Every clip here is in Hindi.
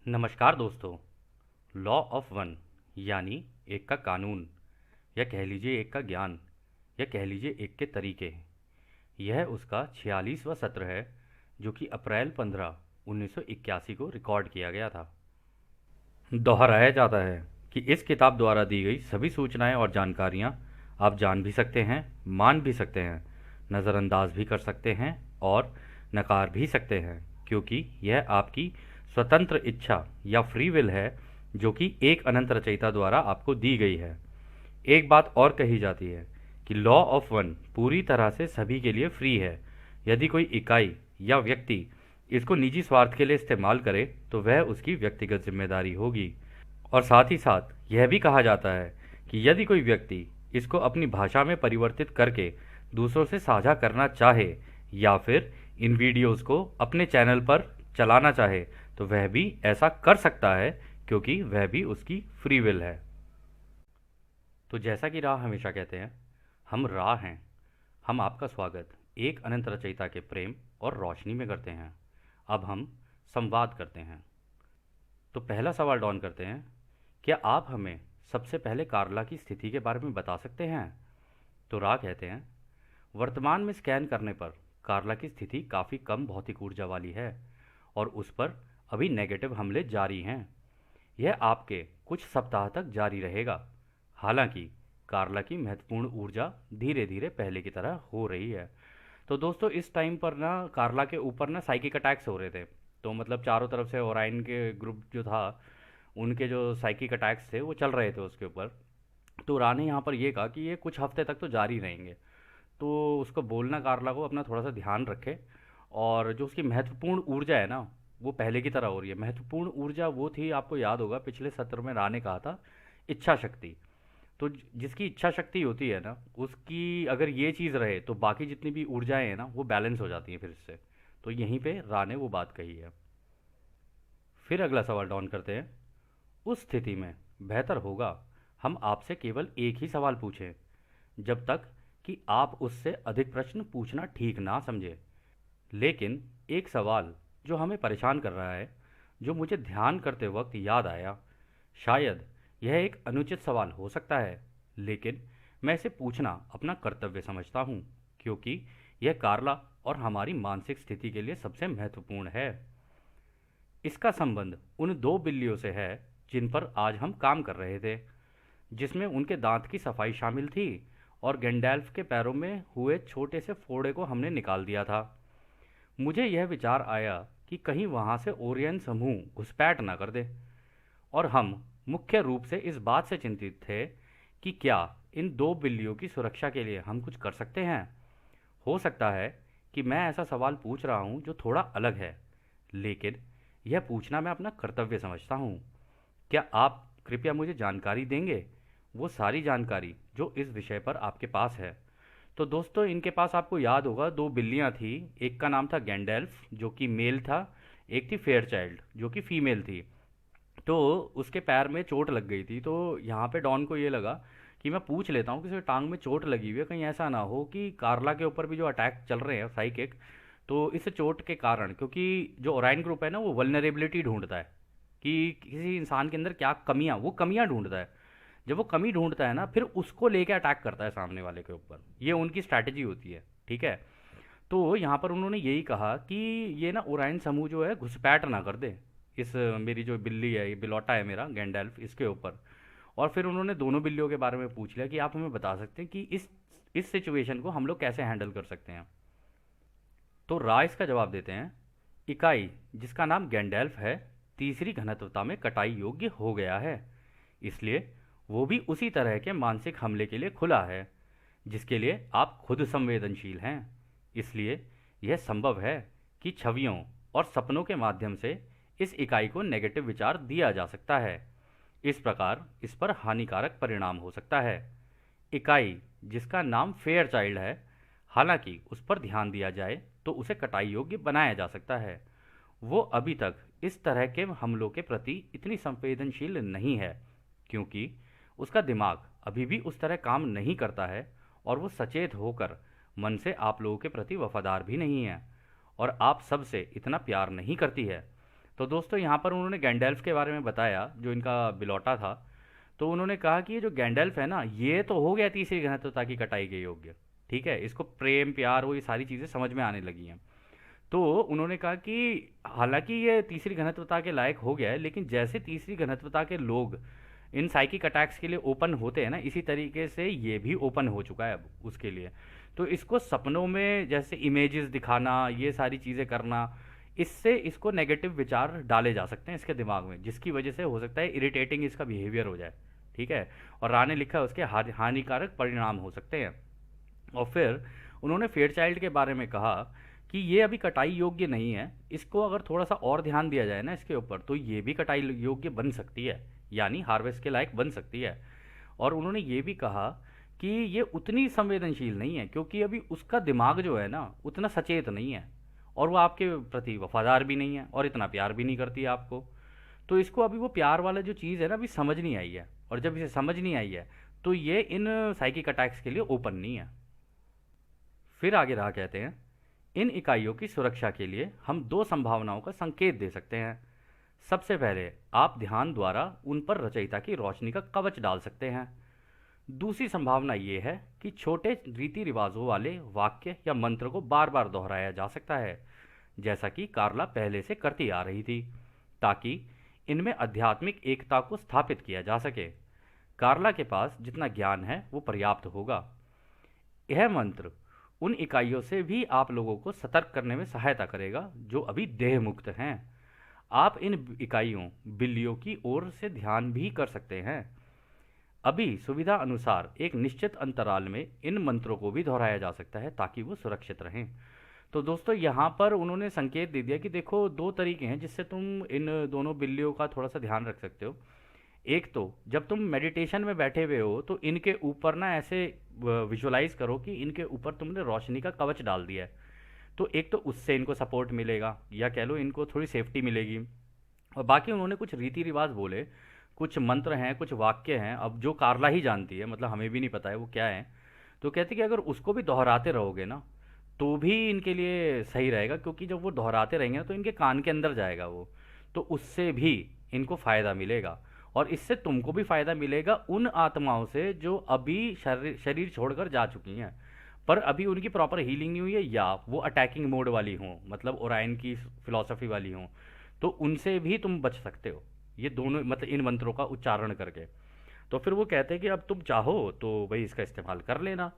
नमस्कार दोस्तों। लॉ ऑफ वन यानी एक का कानून, या कह लीजिए एक का ज्ञान, या कह लीजिए एक के तरीके। यह उसका 46वां सत्र है जो कि अप्रैल 15 1981 को रिकॉर्ड किया गया था। दोहराया जाता है कि इस किताब द्वारा दी गई सभी सूचनाएं और जानकारियां आप जान भी सकते हैं, मान भी सकते हैं, नज़रअंदाज भी कर सकते हैं और नकार भी सकते हैं, क्योंकि यह आपकी स्वतंत्र इच्छा या फ्री विल है जो कि एक अनंत रचयिता द्वारा आपको दी गई है। एक बात और कही जाती है कि लॉ ऑफ वन पूरी तरह से सभी के लिए फ्री है। यदि कोई इकाई या व्यक्ति इसको निजी स्वार्थ के लिए इस्तेमाल करे तो वह उसकी व्यक्तिगत जिम्मेदारी होगी। और साथ ही साथ यह भी कहा जाता है कि यदि कोई व्यक्ति इसको अपनी भाषा में परिवर्तित करके दूसरों से साझा करना चाहे या फिर इन वीडियोस को अपने चैनल पर चलाना चाहे तो वह भी ऐसा कर सकता है, क्योंकि वह भी उसकी फ्री विल है। तो जैसा कि राह हमेशा कहते हैं, हम राह हैं। हम आपका स्वागत एक अनंत रचयिता के प्रेम और रोशनी में करते हैं। अब हम संवाद करते हैं। तो पहला सवाल डॉन करते हैं, क्या आप हमें सबसे पहले कार्ला की स्थिति के बारे में बता सकते हैं? तो राह कहते हैं, वर्तमान में स्कैन करने पर कार्ला की स्थिति काफ़ी कम भौतिक ऊर्जा वाली है और उस पर अभी नेगेटिव हमले जारी हैं। यह आपके कुछ सप्ताह तक जारी रहेगा। हालांकि कार्ला की महत्वपूर्ण ऊर्जा धीरे धीरे पहले की तरह हो रही है। तो दोस्तों, इस टाइम पर ना कार्ला के ऊपर ना साइकिक अटैक्स हो रहे थे। तो मतलब चारों तरफ से ओराइन के ग्रुप जो था, उनके जो साइकिक अटैक्स थे वो चल रहे थे उसके ऊपर। तो रा ने यहाँ पर ये कहा कि ये कुछ हफ्ते तक तो जारी रहेंगे। तो उसको बोलना कार्ला को अपना थोड़ा सा ध्यान रखे, और जो उसकी महत्वपूर्ण ऊर्जा है ना, वो पहले की तरह हो रही है। महत्वपूर्ण ऊर्जा वो थी, आपको याद होगा पिछले सत्र में रा ने कहा था, इच्छा शक्ति। तो जिसकी इच्छा शक्ति होती है ना, उसकी अगर ये चीज़ रहे तो बाकी जितनी भी ऊर्जाएं हैं ना वो बैलेंस हो जाती हैं फिर से। तो यहीं पे रा ने वो बात कही है। फिर अगला सवाल डाउन करते हैं। उस स्थिति में बेहतर होगा हम आपसे केवल एक ही सवाल पूछें, जब तक कि आप उससे अधिक प्रश्न पूछना ठीक ना समझे। लेकिन एक सवाल जो हमें परेशान कर रहा है, जो मुझे ध्यान करते वक्त याद आया, शायद यह एक अनुचित सवाल हो सकता है, लेकिन मैं इसे पूछना अपना कर्तव्य समझता हूँ, क्योंकि यह कार्ला और हमारी मानसिक स्थिति के लिए सबसे महत्वपूर्ण है। इसका संबंध उन दो बिल्लियों से है जिन पर आज हम काम कर रहे थे, जिसमें उनके दांत की सफाई शामिल थी और गैंडेल्फ के पैरों में हुए छोटे से फोड़े को हमने निकाल दिया था। मुझे यह विचार आया कि कहीं वहां से ओरियन समूह घुसपैठ न कर दे, और हम मुख्य रूप से इस बात से चिंतित थे कि क्या इन दो बिल्लियों की सुरक्षा के लिए हम कुछ कर सकते हैं। हो सकता है कि मैं ऐसा सवाल पूछ रहा हूं जो थोड़ा अलग है, लेकिन यह पूछना मैं अपना कर्तव्य समझता हूं। क्या आप कृपया मुझे जानकारी देंगे, वो सारी जानकारी जो इस विषय पर आपके पास है। तो दोस्तों, इनके पास आपको याद होगा दो बिल्लियां थी। एक का नाम था गैंडेल्फ जो कि मेल था, एक थी फेयर चाइल्ड जो कि फीमेल थी। तो उसके पैर में चोट लग गई थी। तो यहाँ पे डॉन को ये लगा कि मैं पूछ लेता हूँ, किसी टांग में चोट लगी हुई है, कहीं ऐसा ना हो कि कार्ला के ऊपर भी जो अटैक चल रहे हैं साइकिक, तो इस चोट के कारण, क्योंकि जो ओराइन ग्रुप है ना वो वल्नरेबिलिटी ढूंढता है कि किसी इंसान के अंदर क्या कमियां, वो कमियां ढूंढता है। जब वो कमी ढूंढता है ना, फिर उसको लेके अटैक करता है सामने वाले के ऊपर। ये उनकी स्ट्रैटेजी होती है, ठीक है। तो यहाँ पर उन्होंने यही कहा कि ये ना ओराइन समूह जो है घुसपैठ ना कर दे इस मेरी जो बिल्ली है, ये बिलौटा है मेरा गैंडेल्फ, इसके ऊपर। और फिर उन्होंने दोनों बिल्लियों के बारे में पूछ लिया कि आप हमें बता सकते हैं कि इस सिचुएशन को हम लोग कैसे हैंडल कर सकते हैं। तो राइस का जवाब देते हैं, इकाई जिसका नाम गैंडेल्फ है तीसरी घनत्वता में कटाई योग्य हो गया है, इसलिए वो भी उसी तरह के मानसिक हमले के लिए खुला है जिसके लिए आप खुद संवेदनशील हैं। इसलिए यह संभव है कि छवियों और सपनों के माध्यम से इस इकाई को नेगेटिव विचार दिया जा सकता है। इस प्रकार इस पर हानिकारक परिणाम हो सकता है। इकाई जिसका नाम फेयर चाइल्ड है, हालांकि उस पर ध्यान दिया जाए तो उसे कटाई योग्य बनाया जा सकता है। वो अभी तक इस तरह के हमलों के प्रति इतनी संवेदनशील नहीं है, क्योंकि उसका दिमाग अभी भी उस तरह काम नहीं करता है और वो सचेत होकर मन से आप लोगों के प्रति वफादार भी नहीं है और आप सबसे इतना प्यार नहीं करती है। तो दोस्तों यहाँ पर उन्होंने गैंडेल्फ के बारे में बताया, जो इनका बिलौटा था। तो उन्होंने कहा कि ये जो गैंडेल्फ है ना, ये तो हो गया तीसरी घनत्वता की कटाई के योग्य। ठीक है, इसको प्रेम प्यार वो ये सारी चीज़ें समझ में आने लगी हैं। तो उन्होंने कहा कि हालांकि ये तीसरी घनत्वता के लायक हो गया है, लेकिन जैसे तीसरी घनत्वता के लोग इन साइकिक अटैक्स के लिए ओपन होते हैं ना, इसी तरीके से ये भी ओपन हो चुका है अब उसके लिए। तो इसको सपनों में जैसे इमेजेस दिखाना, ये सारी चीज़ें करना, इससे इसको नेगेटिव विचार डाले जा सकते हैं इसके दिमाग में, जिसकी वजह से हो सकता है इरिटेटिंग इसका बिहेवियर हो जाए। ठीक है, और राय ने लिखा है उसके हानिकारक परिणाम हो सकते हैं। और फिर उन्होंने फेयरचाइल्ड के बारे में कहा कि ये अभी कटाई योग्य नहीं है, इसको अगर थोड़ा सा और ध्यान दिया जाए ना इसके ऊपर, तो ये भी कटाई योग्य बन सकती है, यानी हार्वेस्ट के लायक बन सकती है। और उन्होंने ये भी कहा कि ये उतनी संवेदनशील नहीं है, क्योंकि अभी उसका दिमाग जो है ना उतना सचेत नहीं है, और वो आपके प्रति वफादार भी नहीं है, और इतना प्यार भी नहीं करती है आपको। तो इसको अभी वो प्यार वाला जो चीज़ है ना अभी समझ नहीं आई है, और जब इसे समझ नहीं आई है तो ये इन साइकिक अटैक्स के लिए ओपन नहीं है। फिर आगे रहा कहते हैं, इन इकाइयों की सुरक्षा के लिए हम दो संभावनाओं का संकेत दे सकते हैं। सबसे पहले आप ध्यान द्वारा उन पर रचयिता की रोशनी का कवच डाल सकते हैं। दूसरी संभावना ये है कि छोटे रीति रिवाजों वाले वाक्य या मंत्र को बार बार दोहराया जा सकता है, जैसा कि कार्ला पहले से करती आ रही थी, ताकि इनमें आध्यात्मिक एकता को स्थापित किया जा सके। कार्ला के पास जितना ज्ञान है वो पर्याप्त होगा। यह मंत्र उन इकाइयों से भी आप लोगों को सतर्क करने में सहायता करेगा जो अभी देह मुक्त हैं। आप इन इकाइयों बिल्लियों की ओर से ध्यान भी कर सकते हैं। अभी सुविधा अनुसार एक निश्चित अंतराल में इन मंत्रों को भी दोहराया जा सकता है ताकि वो सुरक्षित रहें। तो दोस्तों यहाँ पर उन्होंने संकेत दे दिया कि देखो दो तरीके हैं जिससे तुम इन दोनों बिल्लियों का थोड़ा सा ध्यान रख सकते हो। एक तो जब तुम मेडिटेशन में बैठे हुए हो तो इनके ऊपर ना ऐसे विजुलाइज करो कि इनके ऊपर तुमने रोशनी का कवच डाल दिया है। तो एक तो उससे इनको सपोर्ट मिलेगा, या कह लो इनको थोड़ी सेफ्टी मिलेगी। और बाकी उन्होंने कुछ रीति रिवाज बोले, कुछ मंत्र हैं, कुछ वाक्य हैं, अब जो कार्ला ही जानती है, मतलब हमें भी नहीं पता है वो क्या है। तो कहते कि अगर उसको भी दोहराते रहोगे ना तो भी इनके लिए सही रहेगा, क्योंकि जब वो दोहराते रहेंगे ना तो इनके कान के अंदर जाएगा वो, तो उससे भी इनको फ़ायदा मिलेगा। और इससे तुमको भी फ़ायदा मिलेगा उन आत्माओं से जो अभी शरीर शरीर छोड़कर जा चुकी हैं, पर अभी उनकी प्रॉपर हीलिंग नहीं हुई है, या वो अटैकिंग मोड वाली हों, मतलब ओरायन की फिलॉसफी वाली हों, तो उनसे भी तुम बच सकते हो, ये दोनों मतलब इन मंत्रों का उच्चारण करके। तो फिर वो कहते हैं कि अब तुम चाहो तो भाई इसका इस्तेमाल कर लेना।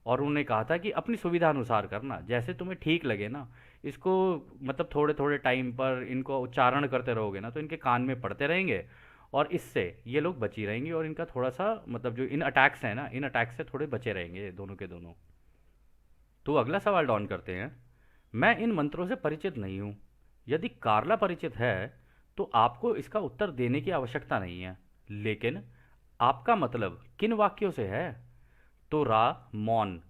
और उन्होंने कहा था कि अपनी सुविधा अनुसार करना, जैसे तुम्हें ठीक लगे ना इसको, मतलब थोड़े थोड़े टाइम पर इनको उच्चारण करते रहोगे ना तो इनके कान में पड़ते रहेंगे, और इससे ये लोग बची रहेंगी, और इनका थोड़ा सा मतलब जो इन अटैक्स हैं ना, इन अटैक्स से थोड़े बचे रहेंगे दोनों के दोनों। तो अगला सवाल डॉन करते हैं, मैं इन मंत्रों से परिचित नहीं हूँ। यदि कार्ला परिचित है तो आपको इसका उत्तर देने की आवश्यकता नहीं है, लेकिन आपका मतलब किन वाक्यों से है? तो रा मौन,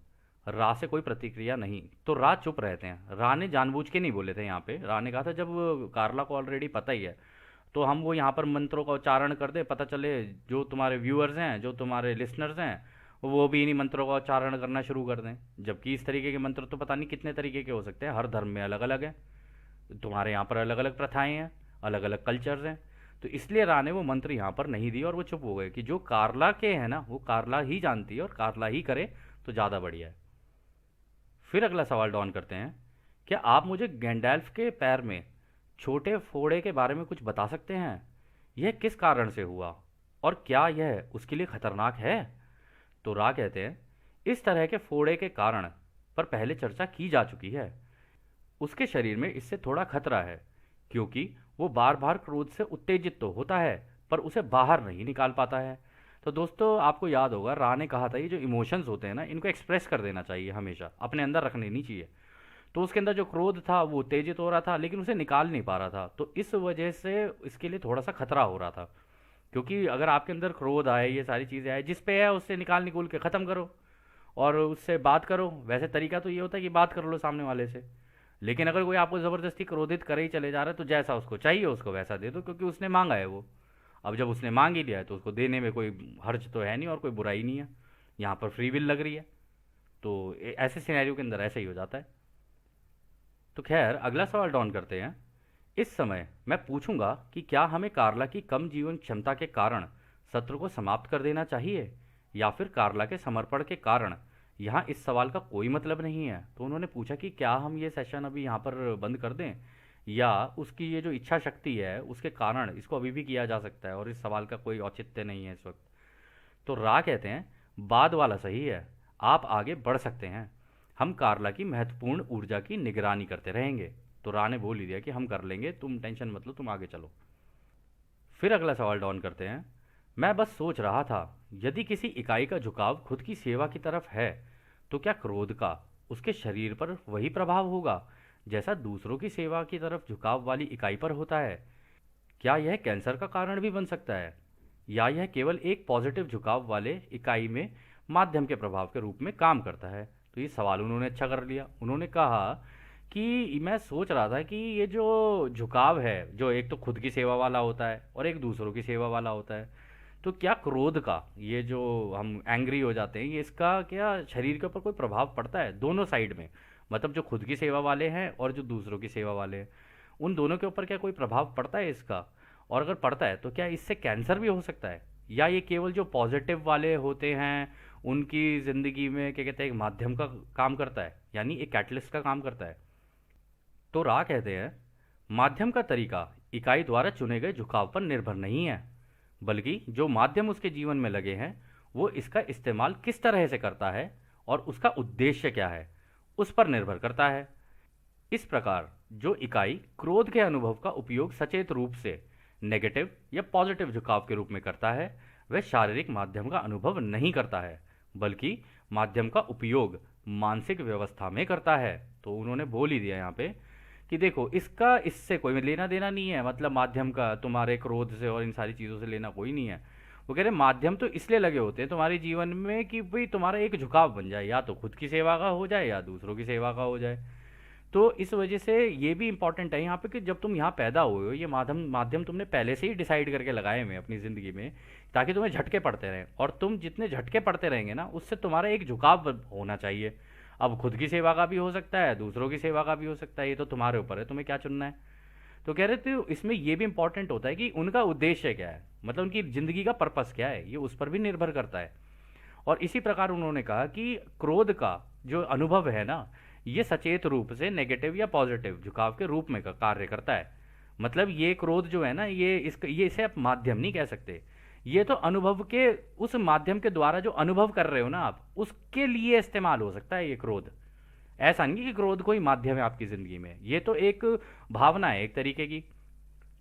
रा से कोई प्रतिक्रिया नहीं, तो रा चुप रहते हैं। रा ने जानबूझ के नहीं बोले थे यहाँ पे, रा ने कहा था जब कार्ला को ऑलरेडी पता ही है तो हम वो यहाँ पर मंत्रों का उच्चारण कर दे, पता चले जो तुम्हारे व्यूअर्स हैं, जो तुम्हारे लिसनर्स हैं, वो भी इन्हीं मंत्रों का उच्चारण करना शुरू कर दें। जबकि इस तरीके के मंत्र तो पता नहीं कितने तरीके के हो सकते हैं, हर धर्म में अलग अलग हैं, तुम्हारे यहाँ पर अलग अलग प्रथाएं हैं, अलग अलग कल्चर्स हैं। तो इसलिए रा ने वो मंत्र यहाँ पर नहीं दिए, और वो चुप हो गए कि जो कार्ला के हैं ना वो कार्ला ही जानती है और कार्ला ही करे तो ज़्यादा बढ़िया है। फिर अगला सवाल डॉन करते हैं, क्या आप मुझे गैंडेल्फ के पैर में छोटे फोड़े के बारे में कुछ बता सकते हैं? यह किस कारण से हुआ, और क्या यह उसके लिए खतरनाक है? तो रा कहते हैं, इस तरह के फोड़े के कारण पर पहले चर्चा की जा चुकी है। उसके शरीर में इससे थोड़ा खतरा है, क्योंकि वो बार बार क्रोध से उत्तेजित तो होता है पर उसे बाहर नहीं निकाल पाता है। तो दोस्तों आपको याद होगा रा ने कहा था ये जो इमोशंस होते हैं ना इनको एक्सप्रेस कर देना चाहिए, हमेशा अपने अंदर रखने नहीं चाहिए। तो उसके अंदर जो क्रोध था वो उत्तेजित हो रहा था, लेकिन उसे निकाल नहीं पा रहा था, तो इस वजह से इसके लिए थोड़ा सा खतरा हो रहा था। क्योंकि अगर आपके अंदर क्रोध आए, ये सारी चीज़ें आए, जिस पे है उससे निकाल निकूल के ख़त्म करो और उससे बात करो। वैसे तरीका तो ये होता है कि बात कर लो सामने वाले से, लेकिन अगर कोई आपको ज़बरदस्ती क्रोधित करे ही चले जा रहा है तो जैसा उसको चाहिए उसको वैसा दे दो, क्योंकि उसने मांगा है वो। अब जब उसने मांग ही लिया है तो उसको देने में कोई हर्ज तो है नहीं और कोई बुराई नहीं है, यहाँ पर फ्री विल लग रही है। तो ऐसे सिनेरियो के अंदर ऐसा ही हो जाता है। तो खैर अगला सवाल डॉन करते हैं, इस समय मैं पूछूंगा कि क्या हमें कार्ला की कम जीवन क्षमता के कारण सत्र को समाप्त कर देना चाहिए, या फिर कार्ला के समर्पण के कारण यहाँ इस सवाल का कोई मतलब नहीं है। तो उन्होंने पूछा कि क्या हम ये सेशन अभी यहाँ पर बंद कर दें, या उसकी ये जो इच्छा शक्ति है उसके कारण इसको अभी भी किया जा सकता है और इस सवाल का कोई औचित्य नहीं है इस वक्त। तो रा कहते हैं बाद वाला सही है, आप आगे बढ़ सकते हैं, हम कार्ला की महत्वपूर्ण ऊर्जा की निगरानी करते रहेंगे। तो रा ने बोल ही दिया कि हम कर लेंगे, तुम टेंशन मत लो, तुम आगे चलो। फिर अगला सवाल डॉन करते हैं, मैं बस सोच रहा था, यदि किसी इकाई का झुकाव खुद की सेवा की तरफ है तो क्या क्रोध का उसके शरीर पर वही प्रभाव होगा जैसा दूसरों की सेवा की तरफ झुकाव वाली इकाई पर होता है? क्या यह कैंसर का कारण भी बन सकता है, या यह केवल एक पॉजिटिव झुकाव वाले इकाई में माध्यम के प्रभाव के रूप में काम करता है? तो ये सवाल उन्होंने अच्छा कर लिया। उन्होंने कहा कि मैं सोच रहा था कि ये जो झुकाव है, जो एक तो खुद की सेवा वाला होता है और एक दूसरों की सेवा वाला होता है, तो क्या क्रोध का, ये जो हम एंग्री हो जाते हैं, ये इसका क्या शरीर के ऊपर कोई प्रभाव पड़ता है दोनों साइड में? मतलब जो खुद की सेवा वाले हैं और जो दूसरों की सेवा वाले हैं, उन दोनों के ऊपर क्या कोई प्रभाव पड़ता है इसका? और अगर पड़ता है तो क्या इससे कैंसर भी हो सकता है, या ये केवल जो पॉजिटिव वाले होते हैं उनकी ज़िंदगी में क्या कहते हैं एक माध्यम का काम करता है, यानी एक कैटलिस्ट का काम करता है? तो रा कहते हैं माध्यम का तरीका इकाई द्वारा चुने गए झुकाव पर निर्भर नहीं है, बल्कि जो माध्यम उसके जीवन में लगे हैं वो इसका इस्तेमाल किस तरह से करता है और उसका उद्देश्य क्या है उस पर निर्भर करता है। इस प्रकार जो इकाई क्रोध के अनुभव का उपयोग सचेत रूप से नेगेटिव या पॉजिटिव झुकाव के रूप में करता है, वह शारीरिक माध्यम का अनुभव नहीं करता है, बल्कि माध्यम का उपयोग मानसिक व्यवस्था में करता है। तो उन्होंने बोल ही दिया यहाँ पे कि देखो इसका इससे कोई लेना देना नहीं है, मतलब माध्यम का तुम्हारे क्रोध से और इन सारी चीज़ों से लेना कोई नहीं है। वो कह रहे माध्यम तो इसलिए लगे होते हैं तुम्हारे जीवन में कि भाई तुम्हारा एक झुकाव बन जाए, या तो खुद की सेवा का हो जाए या दूसरों की सेवा का हो जाए। तो इस वजह से ये भी इंपॉर्टेंट है यहाँ पे कि जब तुम यहाँ पैदा हुए हो, ये माध्यम माध्यम तुमने पहले से ही डिसाइड करके लगाए हुए हैं अपनी ज़िंदगी में, ताकि तुम्हें झटके पड़ते रहें, और तुम जितने झटके पड़ते रहेंगे ना उससे तुम्हारा एक झुकाव होना चाहिए। अब खुद की सेवा का भी हो सकता है, दूसरों की सेवा का भी हो सकता है, ये तो तुम्हारे ऊपर है, तुम्हें क्या चुनना है। तो कह रहे थे इसमें ये भी इंपॉर्टेंट होता है कि उनका उद्देश्य क्या है, मतलब उनकी ज़िंदगी का पर्पस क्या है, ये उस पर भी निर्भर करता है। और इसी प्रकार उन्होंने कहा कि क्रोध का जो अनुभव है ना, ये सचेत रूप से नेगेटिव या पॉजिटिव झुकाव के रूप में कार्य करता है। मतलब ये क्रोध जो है ना, ये इसे आप माध्यम नहीं कह सकते, ये तो अनुभव के उस माध्यम के द्वारा जो अनुभव कर रहे हो ना आप, उसके लिए इस्तेमाल हो सकता है ये क्रोध। ऐसा नहीं कि क्रोध कोई माध्यम है आपकी ज़िंदगी में, ये तो एक भावना है एक तरीके की।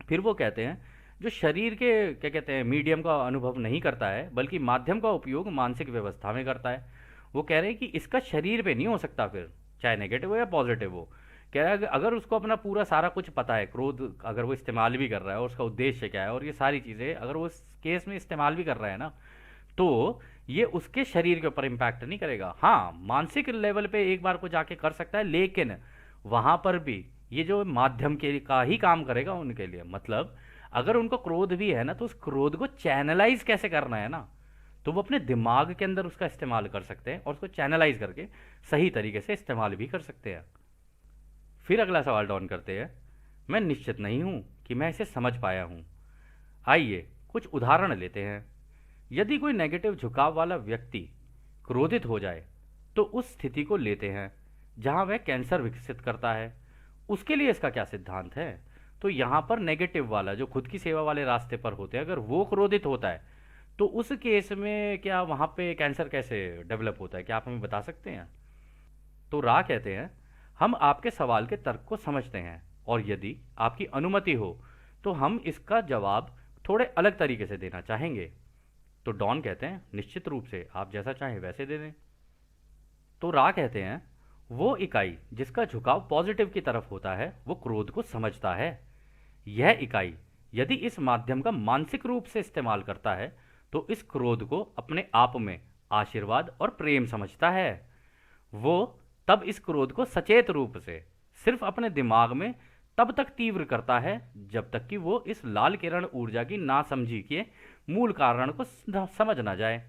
फिर वो कहते हैं जो शरीर के क्या कहते हैं मीडियम का अनुभव नहीं करता है, बल्कि माध्यम का उपयोग मानसिक व्यवस्था में करता है, वो कह रहे हैं कि इसका शरीर पे नहीं हो सकता फिर, चाहे नेगेटिव हो या पॉजिटिव हो। कह रहा है कि अगर उसको अपना पूरा सारा कुछ पता है, क्रोध अगर वो इस्तेमाल भी कर रहा है और उसका उद्देश्य क्या है और ये सारी चीज़ें अगर वो इस केस में इस्तेमाल भी कर रहा है ना, तो ये उसके शरीर के ऊपर इम्पैक्ट नहीं करेगा। हाँ, मानसिक लेवल पे एक बार को जाके कर सकता है, लेकिन वहाँ पर भी ये जो माध्यम के का ही काम करेगा उनके लिए। मतलब अगर उनको क्रोध भी है ना, तो उस क्रोध को चैनलाइज कैसे करना है ना, तो वो अपने दिमाग के अंदर उसका इस्तेमाल कर सकते हैं और उसको चैनलाइज करके सही तरीके से इस्तेमाल भी कर सकते हैं। फिर अगला सवाल डाउन करते हैं, मैं निश्चित नहीं हूं कि मैं इसे समझ पाया हूं। आइए कुछ उदाहरण लेते हैं। यदि कोई नेगेटिव झुकाव वाला व्यक्ति क्रोधित हो जाए तो उस स्थिति को लेते हैं जहां वह कैंसर विकसित करता है, उसके लिए इसका क्या सिद्धांत है? तो यहाँ पर नेगेटिव वाला जो खुद की सेवा वाले रास्ते पर होते हैं, अगर वो क्रोधित होता है तो उस केस में क्या वहाँ पे कैंसर कैसे डेवलप होता है, क्या आप हमें बता सकते हैं? तो रा कहते हैं हम आपके सवाल के तर्क को समझते हैं, और यदि आपकी अनुमति हो तो हम इसका जवाब थोड़े अलग तरीके से देना चाहेंगे। तो डॉन कहते हैं निश्चित रूप से, आप जैसा चाहें वैसे दे दें। तो रा कहते हैं वो इकाई जिसका झुकाव पॉजिटिव की तरफ होता है वो क्रोध को समझता है। यह इकाई यदि इस माध्यम का मानसिक रूप से इस्तेमाल करता है तो इस क्रोध को अपने आप में आशीर्वाद और प्रेम समझता है। वो तब इस क्रोध को सचेत रूप से सिर्फ अपने दिमाग में तब तक तीव्र करता है जब तक कि वो इस लाल किरण ऊर्जा की नासमझी के मूल कारण को समझ ना जाए।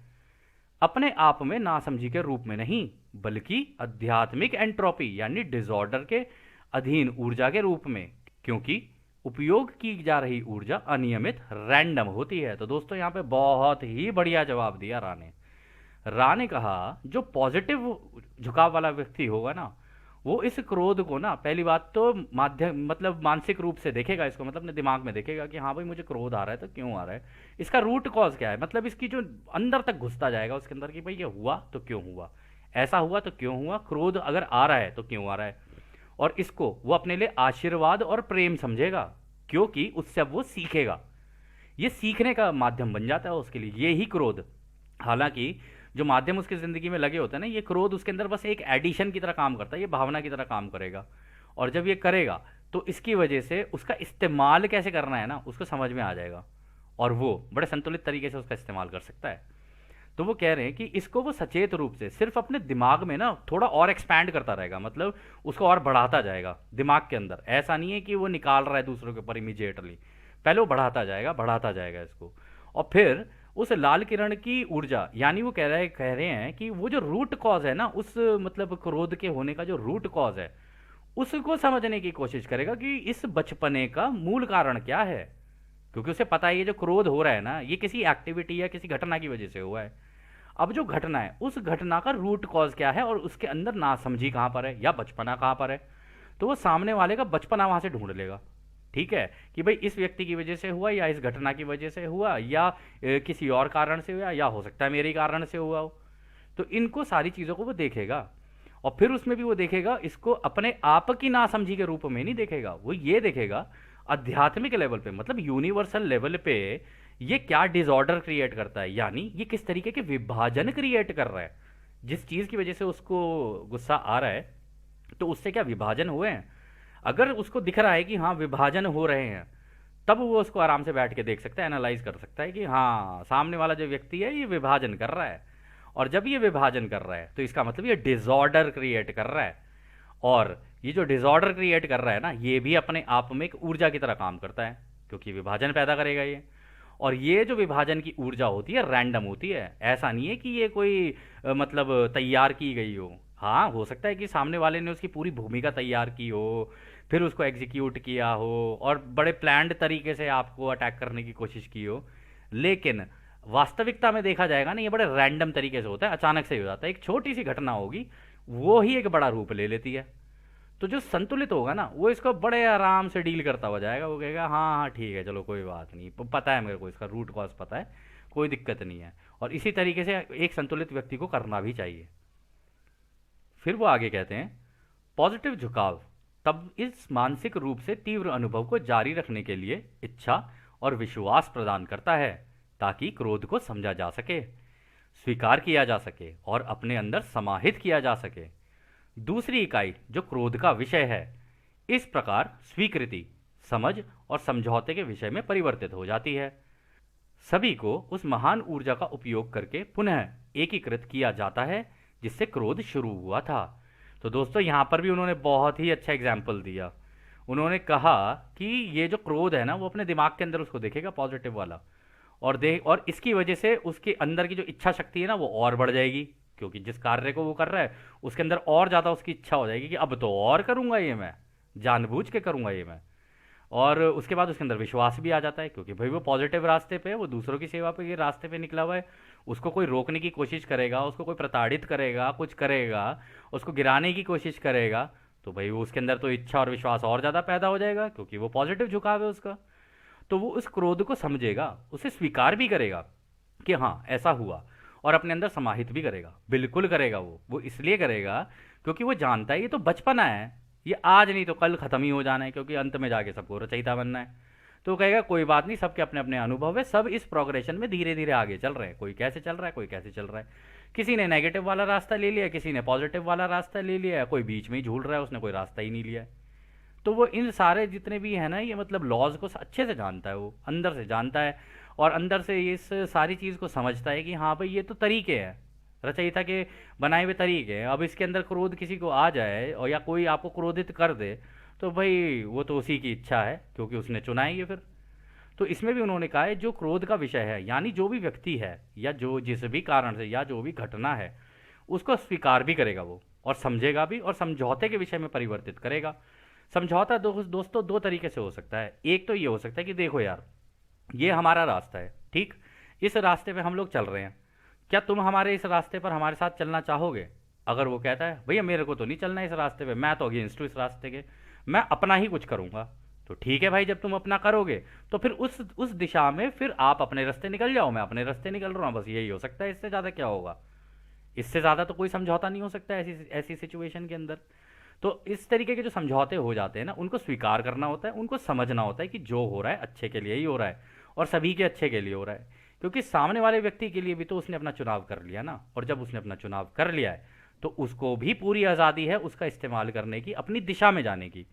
अपने आप में नासमझी के रूप में नहीं, बल्कि आध्यात्मिक एंट्रोपी यानी डिसऑर्डर के अधीन ऊर्जा के रूप में, क्योंकि उपयोग की जा रही ऊर्जा अनियमित रैंडम होती है। तो दोस्तों यहाँ पे बहुत ही बढ़िया जवाब दिया रा ने कहा जो पॉजिटिव झुकाव वाला व्यक्ति होगा ना, वो इस क्रोध को ना पहली बात तो माध्यम मतलब मानसिक रूप से देखेगा, इसको मतलब अपने दिमाग में देखेगा कि हाँ भाई मुझे क्रोध आ रहा है तो क्यों आ रहा है, इसका रूट कॉज क्या है, मतलब इसकी जो अंदर तक घुसता जाएगा उसके अंदर कि भाई ये हुआ तो क्यों हुआ, ऐसा हुआ तो क्यों हुआ, क्रोध अगर आ रहा है तो क्यों आ रहा है। और इसको वो अपने लिए आशीर्वाद और प्रेम समझेगा, क्योंकि उससे अब वो सीखेगा, ये सीखने का माध्यम बन जाता है उसके लिए ये ही क्रोध। हालांकि जो माध्यम उसकी ज़िंदगी में लगे होते हैं ना, ये क्रोध उसके अंदर बस एक एडिशन की तरह काम करता है, ये भावना की तरह काम करेगा। और जब ये करेगा तो इसकी वजह से उसका इस्तेमाल कैसे करना है ना उसको समझ में आ जाएगा, और वो बड़े संतुलित तरीके से उसका इस्तेमाल कर सकता है। तो वो कह रहे हैं कि इसको वो सचेत रूप से सिर्फ अपने दिमाग में ना थोड़ा और एक्सपैंड करता रहेगा, मतलब उसको और बढ़ाता जाएगा दिमाग के अंदर, ऐसा नहीं है कि वो निकाल रहा है दूसरों के ऊपर इमीजिएटली, पहले वो बढ़ाता जाएगा इसको। और फिर उस लाल किरण की ऊर्जा, यानी वो कह रहे हैं कि वो जो रूट कॉज है ना उस मतलब क्रोध के होने का जो रूट कॉज है उसको समझने की कोशिश करेगा कि इस बचपने का मूल कारण क्या है, क्योंकि उसे पता है ये जो क्रोध हो रहा है ना ये किसी एक्टिविटी या किसी घटना की वजह से हुआ है। अब जो घटना है उस घटना का रूट कॉज क्या है और उसके अंदर नासमझी कहाँ पर है या बचपना कहाँ पर है, तो वो सामने वाले का बचपना वहां से ढूंढ लेगा। ठीक है कि भाई इस व्यक्ति की वजह से हुआ या इस घटना की वजह से हुआ या किसी और कारण से हुआ या हो सकता है मेरे कारण से हुआ हो। तो इनको सारी चीज़ों को वो देखेगा, और फिर उसमें भी वो देखेगा इसको अपने आप की नासमझी के रूप में नहीं देखेगा, वो ये देखेगा आध्यात्मिक लेवल पे, मतलब यूनिवर्सल लेवल पे ये क्या डिसऑर्डर क्रिएट करता है, यानी ये किस तरीके के विभाजन क्रिएट कर रहा है। जिस चीज़ की वजह से उसको गुस्सा आ रहा है तो उससे क्या विभाजन हुए हैं, अगर उसको दिख रहा है कि हाँ विभाजन हो रहे हैं, तब वो उसको आराम से बैठ के देख सकता है, एनालाइज कर सकता है कि हाँ सामने वाला जो व्यक्ति है ये विभाजन कर रहा है, और जब ये विभाजन कर रहा है तो इसका मतलब ये डिसऑर्डर क्रिएट कर रहा है। और ये जो डिसऑर्डर क्रिएट कर रहा है ना ये भी अपने आप में एक ऊर्जा की तरह काम करता है, क्योंकि विभाजन पैदा करेगा ये। और ये जो विभाजन की ऊर्जा होती है रैंडम होती है, ऐसा नहीं है कि ये कोई मतलब तैयार की गई हो। हाँ हो सकता है कि सामने वाले ने उसकी पूरी भूमिका तैयार की हो, फिर उसको एग्जीक्यूट किया हो और बड़े प्लान्ड तरीके से आपको अटैक करने की कोशिश की हो, लेकिन वास्तविकता में देखा जाएगा ना ये बड़े रैंडम तरीके से होता है, अचानक से ही हो जाता है, एक छोटी सी घटना होगी वो ही एक बड़ा रूप ले लेती है। तो जो संतुलित होगा ना वो इसको बड़े आराम से डील करता हुआ जाएगा, वो कहेगा हाँ हाँ ठीक है चलो कोई बात नहीं, पता है मेरे को इसका रूट कॉज पता है, कोई दिक्कत नहीं है। और इसी तरीके से एक संतुलित व्यक्ति को करना भी चाहिए। फिर वो आगे कहते हैं पॉजिटिव झुकाव तब इस मानसिक रूप से तीव्र अनुभव को जारी रखने के लिए इच्छा और विश्वास प्रदान करता है, ताकि क्रोध को समझा जा सके, स्वीकार किया जा सके और अपने अंदर समाहित किया जा सके। दूसरी इकाई जो क्रोध का विषय है इस प्रकार स्वीकृति, समझ और समझौते के विषय में परिवर्तित हो जाती है। सभी को उस महान ऊर्जा का उपयोग करके पुनः एकीकृत किया जाता है जिससे क्रोध शुरू हुआ था। तो दोस्तों यहाँ पर भी उन्होंने बहुत ही अच्छा एग्जाम्पल दिया। उन्होंने कहा कि ये जो क्रोध है ना वो अपने दिमाग के अंदर उसको देखेगा पॉजिटिव वाला, और इसकी वजह से उसके अंदर की जो इच्छा शक्ति है ना वो और बढ़ जाएगी, क्योंकि जिस कार्य को वो कर रहा है उसके अंदर और ज़्यादा उसकी इच्छा हो जाएगी कि अब तो और करूँगा ये, मैं जानबूझ के करूँगा ये मैं। और उसके बाद उसके अंदर विश्वास भी आ जाता है, क्योंकि भाई वो पॉजिटिव रास्ते पे है, वो दूसरों की सेवा पे ये रास्ते पे निकला हुआ है, उसको कोई रोकने की कोशिश करेगा, उसको कोई प्रताड़ित करेगा, कुछ करेगा, उसको गिराने की कोशिश करेगा, तो भाई वो उसके अंदर तो इच्छा और विश्वास और ज़्यादा पैदा हो जाएगा, क्योंकि वो पॉजिटिव झुकाव है उसका। तो वो उस क्रोध को समझेगा, उसे स्वीकार भी करेगा कि हाँ ऐसा हुआ, और अपने अंदर समाहित भी करेगा, बिल्कुल करेगा। वो इसलिए करेगा क्योंकि वो जानता है ये तो बचपना है, ये आज नहीं तो कल ख़त्म ही हो जाना है, क्योंकि अंत में जाके सबको रचयिता बनना है। तो वो कहेगा कोई बात नहीं, सबके अपने अपने अनुभव है, सब इस प्रोग्रेशन में धीरे धीरे आगे चल रहे हैं, कोई कैसे चल रहा है कोई कैसे चल रहा है, किसी ने नेगेटिव वाला रास्ता ले लिया, किसी ने पॉजिटिव वाला रास्ता ले लिया, कोई बीच में ही झूल रहा है, उसने कोई रास्ता ही नहीं लिया है। तो वो इन सारे जितने भी है ना ये मतलब लॉज को अच्छे से जानता है, वो अंदर से जानता है, और अंदर से इस सारी चीज़ को समझता है कि हाँ भाई ये तो तरीके हैं, रचयिता के बनाए हुए तरीके हैं। अब इसके अंदर क्रोध किसी को आ जाए और या कोई आपको क्रोधित कर दे तो भाई वो तो उसी की इच्छा है, क्योंकि उसने चुना ही है फिर। तो इसमें भी उन्होंने कहा है जो क्रोध का विषय है, यानी जो भी व्यक्ति है या जो जिस भी कारण से या जो भी घटना है उसको स्वीकार भी करेगा वो, और समझेगा भी और समझौते के विषय में परिवर्तित करेगा। समझौता दोस्तों दो तरीके से हो सकता है। एक तो ये हो सकता है कि देखो यार, ये हमारा रास्ता है, ठीक, इस रास्ते पे हम लोग चल रहे हैं, क्या तुम हमारे इस रास्ते पर हमारे साथ चलना चाहोगे? अगर वो कहता है भैया मेरे को तो नहीं चलना इस रास्ते पे, मैं तो अगेंस्ट हूँ इस रास्ते के, मैं अपना ही कुछ करूँगा, तो ठीक है भाई, जब तुम अपना करोगे तो फिर उस दिशा में फिर आप अपने रास्ते निकल जाओ, मैं अपने रास्ते निकल रहा हूँ, बस यही हो सकता है, इससे ज़्यादा क्या होगा? इससे ज़्यादा तो कोई समझौता नहीं हो सकता ऐसी ऐसी सिचुएशन के अंदर। तो इस तरीके के जो समझौते हो जाते हैं ना, उनको स्वीकार करना होता है, उनको समझना होता है कि जो हो रहा है अच्छे के लिए ही हो रहा है और सभी के अच्छे के लिए हो रहा है, क्योंकि सामने वाले व्यक्ति के लिए भी तो उसने अपना चुनाव कर लिया ना, और जब उसने अपना चुनाव कर लिया है तो उसको भी पूरी आज़ादी है उसका इस्तेमाल करने की, अपनी दिशा में जाने की।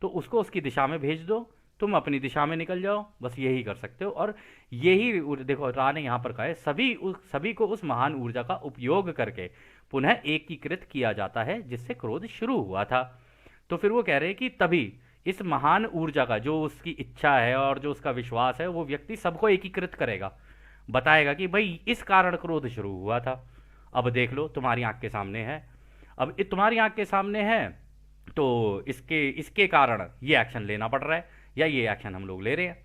तो उसको उसकी दिशा में भेज दो, तुम अपनी दिशा में निकल जाओ, बस यही कर सकते हो। और यही देखो रा ने यहाँ पर कहा है, सभी को उस महान ऊर्जा का उपयोग करके पुनः एकीकृत किया जाता है जिससे क्रोध शुरू हुआ था। तो फिर वो कह रहे हैं कि तभी इस महान ऊर्जा का जो उसकी इच्छा है और जो उसका विश्वास है, वो व्यक्ति सबको एकीकृत करेगा, बताएगा कि भाई इस कारण क्रोध शुरू हुआ था। अब देख लो तुम्हारी आंख के सामने है, अब तुम्हारी आंख के सामने है, तो इसके इसके कारण ये एक्शन लेना पड़ रहा है या ये एक्शन हम लोग ले रहे हैं।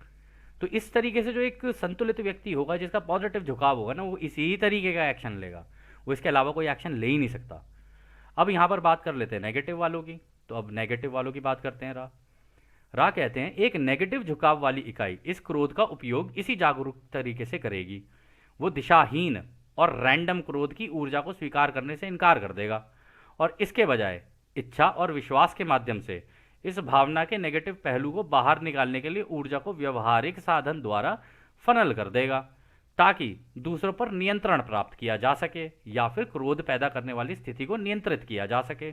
तो इस तरीके से जो एक संतुलित व्यक्ति होगा, जिसका पॉजिटिव झुकाव होगा ना, वो इसी तरीके का एक्शन लेगा, वो इसके अलावा कोई एक्शन ले ही नहीं सकता। अब यहाँ पर बात कर लेते हैं नेगेटिव वालों की। तो अब नेगेटिव वालों की बात करते हैं। रा कहते हैं एक नेगेटिव झुकाव वाली इकाई इस क्रोध का उपयोग इसी जागरूक तरीके से करेगी, वो दिशाहीन और रैंडम क्रोध की ऊर्जा को स्वीकार करने से इनकार कर देगा और इसके बजाय इच्छा और विश्वास के माध्यम से इस भावना के नेगेटिव पहलू को बाहर निकालने के लिए ऊर्जा को व्यवहारिक साधन द्वारा फनल कर देगा, ताकि दूसरों पर नियंत्रण प्राप्त किया जा सके या फिर क्रोध पैदा करने वाली स्थिति को नियंत्रित किया जा सके।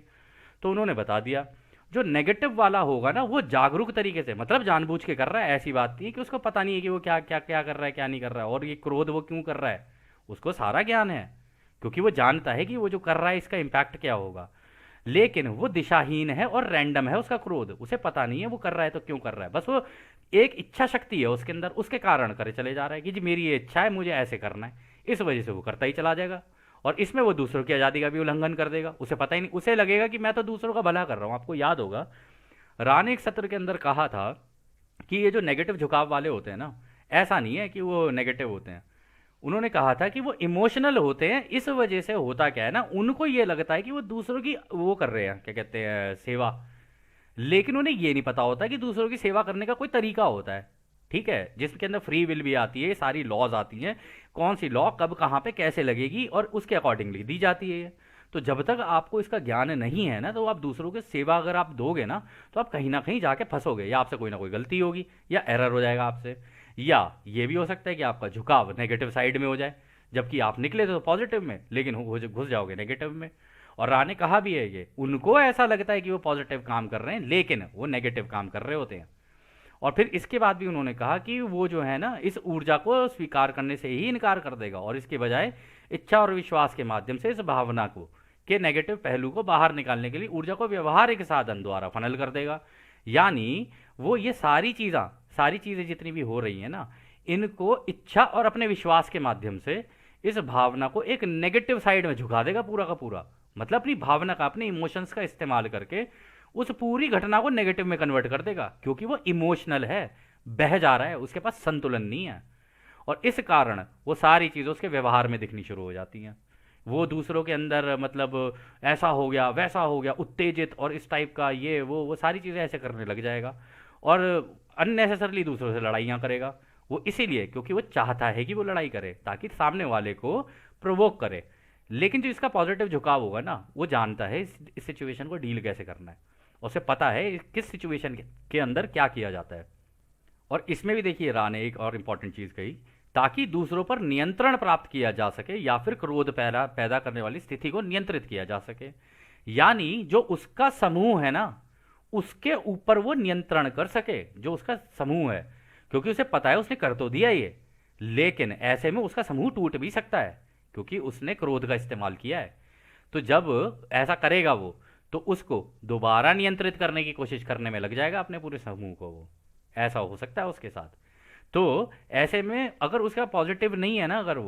तो उन्होंने बता दिया, जो नेगेटिव वाला होगा ना, वो जागरूक तरीके से, मतलब जानबूझ के कर रहा है, ऐसी बात नहीं है कि उसको पता नहीं है कि वो क्या क्या क्या कर रहा है, क्या नहीं कर रहा है, और ये क्रोध वो क्यों कर रहा है, उसको सारा ज्ञान है, क्योंकि वो जानता है कि वो जो कर रहा है इसका इम्पैक्ट क्या होगा। लेकिन वो दिशाहीन है और रैंडम है उसका क्रोध, उसे पता नहीं है वो कर रहा है तो क्यों कर रहा है, बस वो एक इच्छा शक्ति है उसके अंदर, उसके कारण करे चले जा रहा है कि जी मेरी ये इच्छा है, मुझे ऐसे करना है, इस वजह से वो करता ही चला जाएगा। और इसमें वो दूसरों की आज़ादी का भी उल्लंघन कर देगा, उसे पता ही नहीं, उसे लगेगा कि मैं तो दूसरों का भला कर रहा हूँ। आपको याद होगा रा ने एक सत्र के अंदर कहा था कि ये जो नेगेटिव झुकाव वाले होते हैं ना, ऐसा नहीं है कि वो नेगेटिव होते हैं, उन्होंने कहा था कि वो इमोशनल होते हैं। इस वजह से होता क्या है ना, उनको ये लगता है कि वो दूसरों की वो कर रहे हैं, क्या कहते हैं, सेवा, लेकिन उन्हें ये नहीं पता होता कि दूसरों की सेवा करने का कोई तरीका होता है, ठीक है, जिसके अंदर फ्री विल भी आती है, सारी लॉज आती हैं, कौन सी लॉ कब कहाँ पे कैसे लगेगी और उसके अकॉर्डिंगली दी जाती है। तो जब तक आपको इसका ज्ञान नहीं है ना, तो आप दूसरों की सेवा अगर आप दोगे ना, तो आप कहीं ना कहीं जाके फंसोगे, या आपसे कोई ना कोई गलती होगी या एरर हो जाएगा आपसे, या ये भी हो सकता है कि आपका झुकाव नेगेटिव साइड में हो जाए, जबकि आप निकले तो पॉजिटिव में, लेकिन घुस जाओगे नेगेटिव में। और राने कहा भी है, ये उनको ऐसा लगता है कि वो पॉजिटिव काम कर रहे हैं, लेकिन वो नेगेटिव काम कर रहे होते हैं। और फिर इसके बाद भी उन्होंने कहा कि वो जो है ना, इस ऊर्जा को स्वीकार करने से ही इनकार कर देगा और इसके बजाय इच्छा और विश्वास के माध्यम से इस भावना को के नेगेटिव पहलू को बाहर निकालने के लिए ऊर्जा को व्यवहारिक साधन द्वारा फनल कर देगा। यानी वो ये सारी चीज़ें जितनी भी हो रही हैं ना, इनको इच्छा और अपने विश्वास के माध्यम से इस भावना को एक नेगेटिव साइड में झुका देगा पूरा का पूरा, मतलब अपनी भावना का, अपने इमोशंस का इस्तेमाल करके उस पूरी घटना को नेगेटिव में कन्वर्ट कर देगा, क्योंकि वो इमोशनल है, बह जा रहा है, उसके पास संतुलन नहीं है, और इस कारण वो सारी चीज़ें उसके व्यवहार में दिखनी शुरू हो जाती हैं। वो दूसरों के अंदर, मतलब ऐसा हो गया वैसा हो गया, उत्तेजित और इस टाइप का, ये वो सारी चीज़ें ऐसे करने लग जाएगा और अननेसेसरली दूसरों से लड़ाइयाँ करेगा। वो इसीलिए क्योंकि वो चाहता है कि वो लड़ाई करे ताकि सामने वाले को प्रोवोक करे। लेकिन जो इसका पॉजिटिव झुकाव होगा ना, वो जानता है इस सिचुएशन को डील कैसे करना है, उसे पता है किस सिचुएशन के अंदर क्या किया जाता है। और इसमें भी देखिए रा ने एक और इम्पॉर्टेंट चीज़ कही, ताकि दूसरों पर नियंत्रण प्राप्त किया जा सके या फिर क्रोध पैदा पैदा करने वाली स्थिति को नियंत्रित किया जा सके। यानी जो उसका समूह है ना, उसके ऊपर वो नियंत्रण कर सके, जो उसका समूह है, क्योंकि उसे पता है उसने कर तो दिया ये, लेकिन ऐसे में उसका समूह टूट भी सकता है क्योंकि उसने क्रोध का इस्तेमाल किया है। तो जब ऐसा करेगा वो, तो उसको दोबारा नियंत्रित करने की कोशिश करने में लग जाएगा अपने पूरे समूह को, वो ऐसा हो सकता है उसके साथ। तो ऐसे में अगर उसका पॉजिटिव नहीं है ना, अगर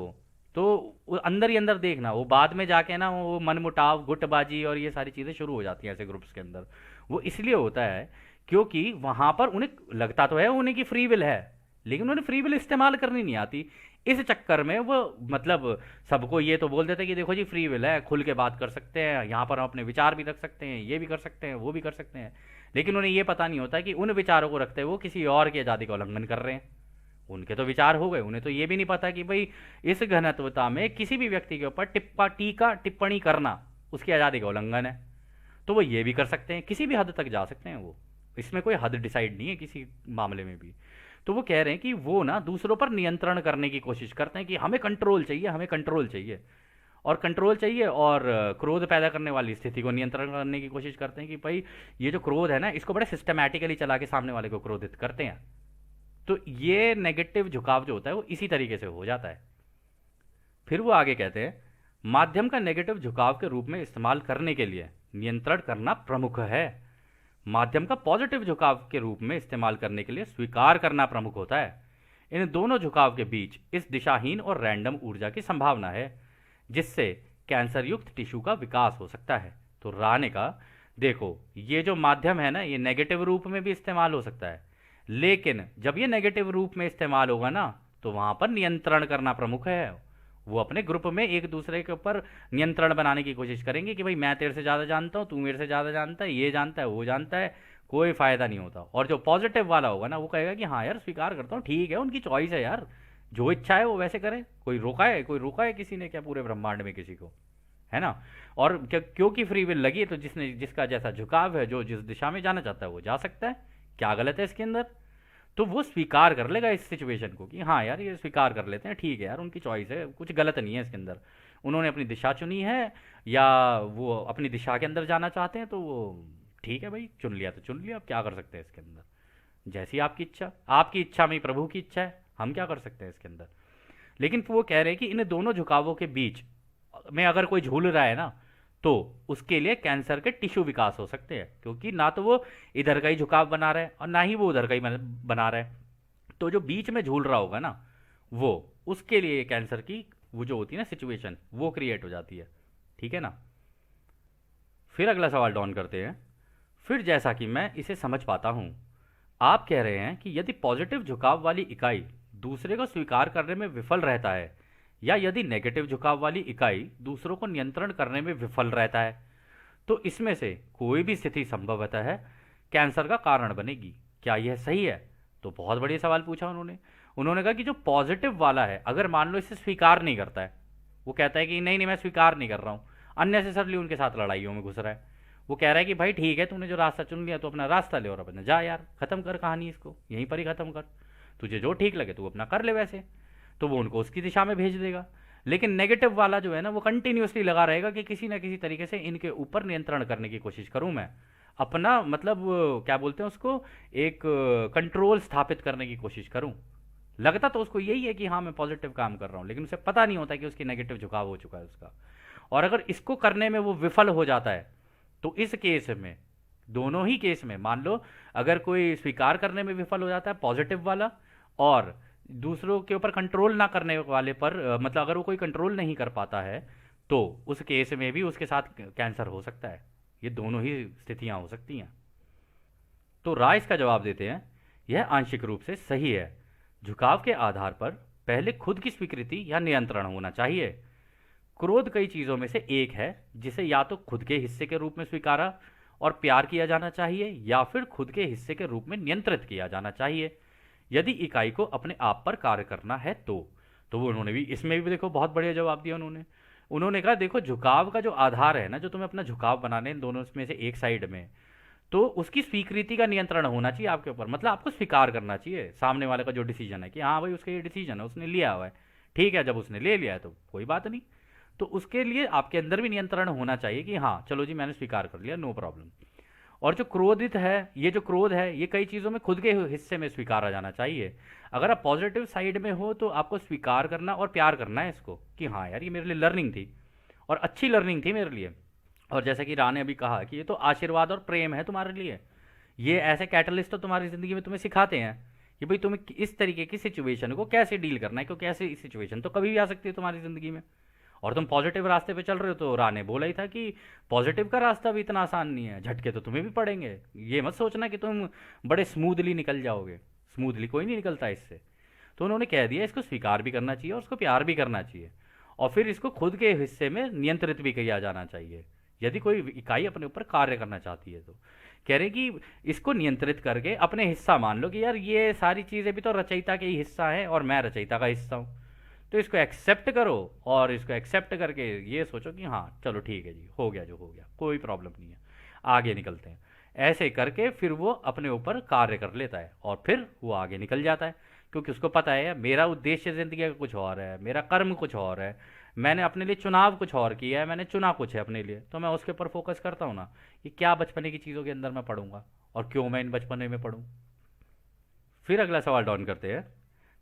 तो वो अंदर ही अंदर देखना, वो बाद में जाके ना वो मनमुटाव, गुटबाजी और ये सारी चीज़ें शुरू हो जाती हैं ऐसे ग्रुप्स के अंदर। वो इसलिए होता है क्योंकि वहां पर उन्हें लगता तो है उन्हें की फ्री विल है, लेकिन उन्हें फ्री विल इस्तेमाल करनी नहीं आती। इस चक्कर में वो मतलब सबको ये तो बोल देते कि देखो जी फ्री विल है, खुल के बात कर सकते हैं, यहाँ पर हम अपने विचार भी रख सकते हैं, ये भी कर सकते हैं, वो भी कर सकते हैं। लेकिन उन्हें ये पता नहीं होता कि उन विचारों को रखते हुए वो किसी और की आज़ादी का उल्लंघन कर रहे हैं। उनके तो विचार हो गए, उन्हें तो ये भी नहीं पता कि भाई इस घनत्वता में किसी भी व्यक्ति के ऊपर टिप्पणी करना उसकी आज़ादी का उल्लंघन है। तो वो ये भी कर सकते हैं, किसी भी हद तक जा सकते हैं वो, इसमें कोई हद डिसाइड नहीं है किसी मामले में भी। तो वो कह रहे हैं कि वो ना दूसरों पर नियंत्रण करने की कोशिश करते हैं कि हमें कंट्रोल चाहिए, हमें कंट्रोल चाहिए और कंट्रोल चाहिए, और क्रोध पैदा करने वाली स्थिति को नियंत्रण करने की कोशिश करते हैं कि भाई ये जो क्रोध है ना, इसको बड़े सिस्टमैटिकली चला के सामने वाले को क्रोधित करते हैं। तो ये नेगेटिव झुकाव जो होता है वो इसी तरीके से हो जाता है। फिर वो आगे कहते हैं, माध्यम का नेगेटिव झुकाव के रूप में इस्तेमाल करने के लिए नियंत्रण करना प्रमुख है। माध्यम का पॉजिटिव झुकाव के रूप में इस्तेमाल करने के लिए स्वीकार करना प्रमुख होता है। इन दोनों झुकाव के बीच इस दिशाहीन और रैंडम ऊर्जा की संभावना है जिससे कैंसर युक्त टिश्यू का विकास हो सकता है। तो रा ने कहा, देखो ये जो माध्यम है ना, ये नेगेटिव रूप में भी इस्तेमाल हो सकता है, लेकिन जब ये नेगेटिव रूप में इस्तेमाल होगा ना, तो वहां पर नियंत्रण करना प्रमुख है। वो अपने ग्रुप में एक दूसरे के ऊपर नियंत्रण बनाने की कोशिश करेंगे कि भाई मैं तेरे से ज़्यादा जानता हूँ, तू मेरे से ज़्यादा जानता है, ये जानता है, वो जानता है, कोई फ़ायदा नहीं होता। और जो पॉजिटिव वाला होगा ना, वो कहेगा कि हाँ यार स्वीकार करता हूँ, ठीक है, उनकी चॉइस है यार, जो इच्छा है वो वैसे करें, कोई रोका है किसी ने क्या पूरे ब्रह्मांड में किसी को, है ना। और क्योंकि फ्री विल लगी है तो जिसका जैसा झुकाव है, जो जिस दिशा में जाना चाहता है वो जा सकता है, क्या गलत है इसके अंदर। तो वो स्वीकार कर लेगा इस सिचुएशन को कि हाँ यार ये स्वीकार कर लेते हैं, ठीक है यार उनकी चॉइस है, कुछ गलत नहीं है इसके अंदर, उन्होंने अपनी दिशा चुनी है, या वो अपनी दिशा के अंदर जाना चाहते हैं, तो वो ठीक है भाई, चुन लिया तो चुन लिया, अब क्या कर सकते हैं इसके अंदर, जैसी आपकी इच्छा, आपकी इच्छा में प्रभु की इच्छा है, हम क्या कर सकते हैं इसके अंदर। लेकिन वो कह रहे हैं कि इन दोनों झुकावों के बीच में अगर कोई झूल रहा है ना, तो उसके लिए कैंसर के टिश्यू विकास हो सकते हैं, क्योंकि ना तो वो इधर का ही झुकाव बना रहा है और ना ही वो उधर का ही बना रहा है। तो जो बीच में झूल रहा होगा ना, वो उसके लिए कैंसर की वो जो होती है ना सिचुएशन, वो क्रिएट हो जाती है। ठीक है ना। फिर अगला सवाल डॉन करते हैं, फिर जैसा कि मैं इसे समझ पाता हूं, आप कह रहे हैं कि यदि पॉजिटिव झुकाव वाली इकाई दूसरे को स्वीकार करने में विफल रहता है, या यदि नेगेटिव झुकाव वाली इकाई दूसरों को नियंत्रण करने में विफल रहता है, तो इसमें से कोई भी स्थिति संभवतः है कैंसर का कारण बनेगी। क्या यह सही है? तो बहुत बढ़िया सवाल पूछा उन्होंने। उन्होंने कहा कि जो पॉजिटिव वाला है, अगर मान लो इसे स्वीकार नहीं करता है, वो कहता है कि नहीं नहीं मैं स्वीकार नहीं कर रहा हूँ, अननेसेसरली उनके साथ लड़ाइयों में घुस रहा है, वो कह रहा है कि भाई ठीक है तूने जो रास्ता चुन लिया तो अपना रास्ता ले और अपना जा यार, खत्म कर कहानी, इसको यहीं पर ही खत्म कर, तुझे जो ठीक लगे तू अपना कर ले वैसे। तो वो उनको उसकी दिशा में भेज देगा। लेकिन नेगेटिव वाला जो है ना, वो कंटिन्यूसली लगा रहेगा कि किसी ना किसी तरीके से इनके ऊपर नियंत्रण करने की कोशिश करूं मैं, अपना मतलब क्या बोलते हैं उसको, एक कंट्रोल स्थापित करने की कोशिश करूं। लगता तो उसको यही है कि हाँ मैं पॉजिटिव काम कर रहा हूं, लेकिन उसे पता नहीं होता कि उसकी नेगेटिव झुकाव हो चुका है उसका। और अगर इसको करने में वो विफल हो जाता है, तो इस केस में, दोनों ही केस में, मान लो अगर कोई स्वीकार करने में विफल हो जाता है पॉजिटिव वाला, और दूसरों के ऊपर कंट्रोल ना करने वाले पर मतलब अगर वो कोई कंट्रोल नहीं कर पाता है, तो उस केस में भी उसके साथ कैंसर हो सकता है। ये दोनों ही स्थितियां हो सकती हैं। तो राय इसका जवाब देते हैं, यह आंशिक रूप से सही है। झुकाव के आधार पर पहले खुद की स्वीकृति या नियंत्रण होना चाहिए। क्रोध कई चीजों में से एक है जिसे या तो खुद के हिस्से के रूप में स्वीकारा और प्यार किया जाना चाहिए, या फिर खुद के हिस्से के रूप में नियंत्रित किया जाना चाहिए यदि इकाई को अपने आप पर कार्य करना है तो वो उन्होंने भी इसमें भी देखो बहुत बढ़िया जवाब दिया उन्होंने। उन्होंने कहा देखो झुकाव का जो आधार है ना, जो तुम्हें अपना झुकाव बनाने इन दोनों में से एक साइड में, तो उसकी स्वीकृति का नियंत्रण होना चाहिए आपके ऊपर, मतलब आपको स्वीकार करना चाहिए सामने वाले का जो डिसीजन है कि हाँ भाई उसका ये डिसीजन है, उसने लिया हुआ है, ठीक है, जब उसने ले लिया है तो कोई बात नहीं। तो उसके लिए आपके अंदर भी नियंत्रण होना चाहिए कि हाँ चलो जी मैंने स्वीकार कर लिया, नो प्रॉब्लम। और जो क्रोधित है, ये जो क्रोध है, ये कई चीज़ों में खुद के हिस्से में स्वीकारा जाना चाहिए। अगर आप पॉजिटिव साइड में हो तो आपको स्वीकार करना और प्यार करना है इसको कि हाँ यार ये मेरे लिए लर्निंग थी और अच्छी लर्निंग थी मेरे लिए। और जैसा कि राय ने अभी कहा कि ये तो आशीर्वाद और प्रेम है तुम्हारे लिए, ये ऐसे कैटलिस्ट तो तुम्हारी ज़िंदगी में तुम्हें सिखाते हैं कि भाई तुम्हें इस तरीके की सिचुएशन को कैसे डील करना है, क्योंकि ऐसी सिचुएशन तो कभी भी आ सकती है तुम्हारी ज़िंदगी में। और तुम पॉजिटिव रास्ते पे चल रहे हो। तो रा ने बोला ही था कि पॉजिटिव का रास्ता भी इतना आसान नहीं है, झटके तो तुम्हें भी पड़ेंगे। ये मत सोचना कि तुम बड़े स्मूथली निकल जाओगे, स्मूथली कोई नहीं निकलता इससे। तो उन्होंने कह दिया इसको स्वीकार भी करना चाहिए और उसको प्यार भी करना चाहिए, और फिर इसको खुद के हिस्से में नियंत्रित भी किया जाना चाहिए यदि कोई इकाई अपने ऊपर कार्य करना चाहती है। तो कह रहे कि इसको नियंत्रित करके अपने हिस्सा मान लो कि यार ये सारी चीज़ें भी तो रचयिता के ही हिस्सा है और मैं रचयिता का हिस्सा हूँ। तो इसको एक्सेप्ट करो, और इसको एक्सेप्ट करके ये सोचो कि हाँ चलो ठीक है जी, हो गया जो हो गया, कोई प्रॉब्लम नहीं है, आगे निकलते हैं। ऐसे करके फिर वो अपने ऊपर कार्य कर लेता है और फिर वो आगे निकल जाता है, क्योंकि उसको पता है मेरा उद्देश्य ज़िंदगी का कुछ और है, मेरा कर्म कुछ और है, मैंने अपने लिए चुनाव कुछ और किया है, मैंने चुना कुछ है अपने लिए, तो मैं उसके ऊपर फोकस करता हूँ ना। कि क्या बचपने की चीज़ों के अंदर मैं पढ़ूंगा और क्यों मैं इन बचपने में पढ़ूँ। फिर अगला सवाल डाउन करते हैं।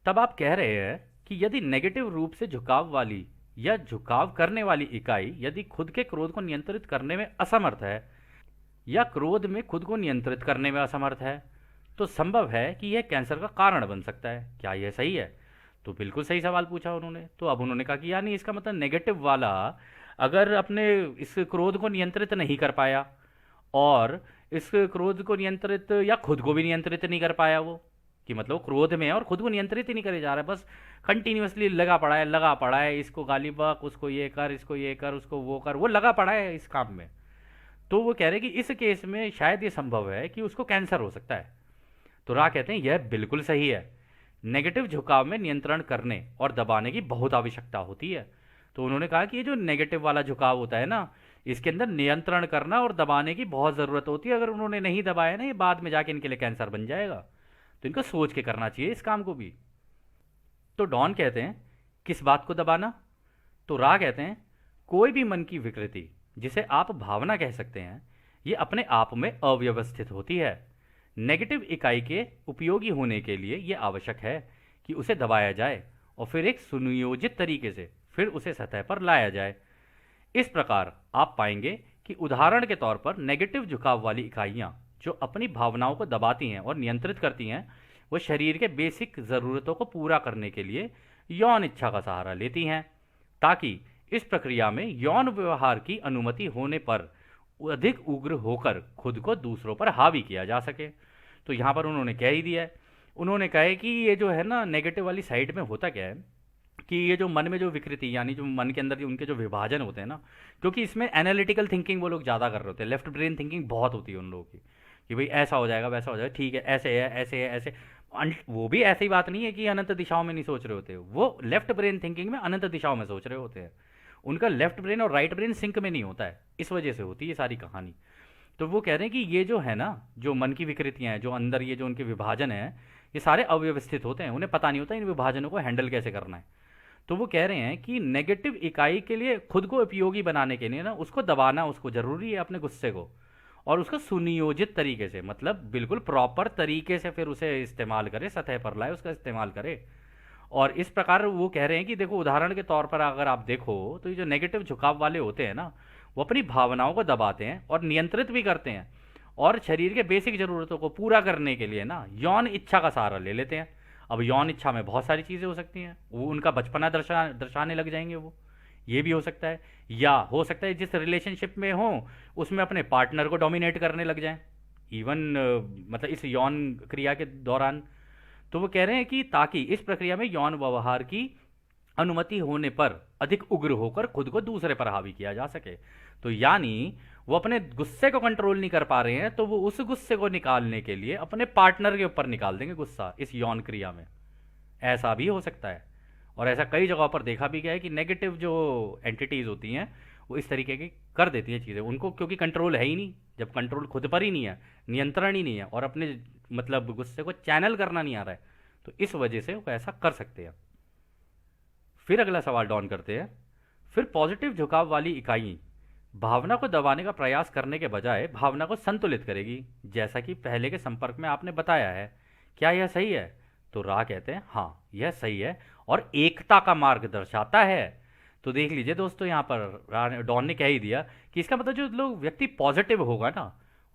तब आप कह रहे हैं कि यदि नेगेटिव रूप से झुकाव वाली या झुकाव करने वाली इकाई यदि खुद के क्रोध को नियंत्रित करने में असमर्थ है या क्रोध में खुद को नियंत्रित करने में असमर्थ है, तो संभव है कि यह कैंसर का कारण बन सकता है। क्या यह सही है? तो बिल्कुल सही सवाल पूछा उन्होंने। तो अब उन्होंने कहा कि यानी इसका मतलब नेगेटिव वाला अगर अपने इस क्रोध को नियंत्रित नहीं कर पाया और इस क्रोध को नियंत्रित या खुद को भी नियंत्रित नहीं कर पाया, वो कि मतलब वो क्रोध में है और खुद को नियंत्रित ही नहीं करे जा रहा है, बस कंटिन्यूअसली लगा पड़ा है, इसको गाली बक, उसको ये कर, इसको ये कर, उसको वो कर, वो लगा पड़ा है इस काम में। तो वो कह रहे हैं कि इस केस में शायद ये संभव है कि उसको कैंसर हो सकता है। तो रा कहते हैं यह बिल्कुल सही है, नेगेटिव झुकाव में नियंत्रण करने और दबाने की बहुत आवश्यकता होती है। तो उन्होंने कहा कि ये जो नेगेटिव वाला झुकाव होता है ना, इसके अंदर नियंत्रण करना और दबाने की बहुत ज़रूरत होती है। अगर उन्होंने नहीं दबाया ना, ये बाद में जाके इनके लिए कैंसर बन जाएगा। तो इनको सोच के करना चाहिए इस काम को भी। तो डॉन कहते हैं किस बात को दबाना? तो रा कहते हैं कोई भी मन की विकृति, जिसे आप भावना कह सकते हैं, ये अपने आप में अव्यवस्थित होती है। नेगेटिव इकाई के उपयोगी होने के लिए यह आवश्यक है कि उसे दबाया जाए और फिर एक सुनियोजित तरीके से फिर उसे सतह पर लाया जाए। इस प्रकार आप पाएंगे कि उदाहरण के तौर पर नेगेटिव झुकाव वाली इकाइयां जो अपनी भावनाओं को दबाती हैं और नियंत्रित करती हैं, वो शरीर के बेसिक ज़रूरतों को पूरा करने के लिए यौन इच्छा का सहारा लेती हैं, ताकि इस प्रक्रिया में यौन व्यवहार की अनुमति होने पर अधिक उग्र होकर खुद को दूसरों पर हावी किया जा सके। तो यहाँ पर उन्होंने कह ही दिया है। उन्होंने कहा है कि ये जो है ना नेगेटिव वाली साइड में होता क्या है कि ये जो मन में जो विकृति, यानी जो मन के अंदर जो उनके जो विभाजन होते हैं ना, क्योंकि इसमें एनालिटिकल थिंकिंग वो लोग ज़्यादा कर रहे होते हैं, लेफ्ट ब्रेन थिंकिंग बहुत होती है उन लोगों की कि भाई ऐसा हो जाएगा, वैसा हो जाएगा, ठीक है, ऐसे है, ऐसे है, ऐसे। वो भी ऐसी बात नहीं है कि अनंत दिशाओं में नहीं सोच रहे होते, वो लेफ्ट ब्रेन थिंकिंग में अनंत दिशाओं में सोच रहे होते हैं। उनका लेफ्ट ब्रेन और राइट ब्रेन सिंक में नहीं होता है, इस वजह से होती है ये सारी कहानी। तो वो कह रहे हैं कि ये जो है ना, जो मन की विकृतियां हैं, जो अंदर ये जो उनके विभाजन हैं, ये सारे अव्यवस्थित होते हैं, उन्हें पता नहीं होता इन विभाजनों को हैंडल कैसे करना है। तो वो कह रहे हैं कि नेगेटिव इकाई के लिए खुद को उपयोगी बनाने के लिए ना उसको दबाना उसको ज़रूरी है, अपने गुस्से को, और उसको सुनियोजित तरीके से, मतलब बिल्कुल प्रॉपर तरीके से फिर उसे इस्तेमाल करे, सतह पर लाए, उसका इस्तेमाल करे। और इस प्रकार वो कह रहे हैं कि देखो उदाहरण के तौर पर अगर आप देखो तो ये जो नेगेटिव झुकाव वाले होते हैं ना, वो अपनी भावनाओं को दबाते हैं और नियंत्रित भी करते हैं, और शरीर के बेसिक ज़रूरतों को पूरा करने के लिए ना यौन इच्छा का सहारा ले लेते हैं। अब यौन इच्छा में बहुत सारी चीज़ें हो सकती हैं, वो उनका बचपना दर्शाने लग जाएंगे, वो ये भी हो सकता है, या हो सकता है जिस रिलेशनशिप में हो उसमें अपने पार्टनर को डोमिनेट करने लग जाएं, इवन मतलब इस यौन क्रिया के दौरान। तो वो कह रहे हैं कि ताकि इस प्रक्रिया में यौन व्यवहार की अनुमति होने पर अधिक उग्र होकर खुद को दूसरे पर हावी किया जा सके। तो यानी वो अपने गुस्से को कंट्रोल नहीं कर पा रहे हैं, तो वो उस गुस्से को निकालने के लिए अपने पार्टनर के ऊपर निकाल देंगे गुस्सा इस यौन क्रिया में। ऐसा भी हो सकता है, और ऐसा कई जगहों पर देखा भी गया है कि नेगेटिव जो एंटिटीज़ होती हैं वो इस तरीके की कर देती हैं चीज़ें उनको, क्योंकि कंट्रोल है ही नहीं। जब कंट्रोल खुद पर ही नहीं है, नियंत्रण ही नहीं है, और अपने मतलब गुस्से को चैनल करना नहीं आ रहा है, तो इस वजह से वो ऐसा कर सकते हैं। फिर अगला सवाल डाउन करते हैं। फिर पॉजिटिव झुकाव वाली इकाई भावना को दबाने का प्रयास करने के बजाय भावना को संतुलित करेगी, जैसा कि पहले के संपर्क में आपने बताया है। क्या यह सही है? तो रा कहते हैं हाँ यह सही है और एकता का मार्ग दर्शाता है। तो देख लीजिए दोस्तों, यहाँ पर डॉन ने कह ही दिया कि इसका मतलब जो लोग व्यक्ति पॉजिटिव होगा ना,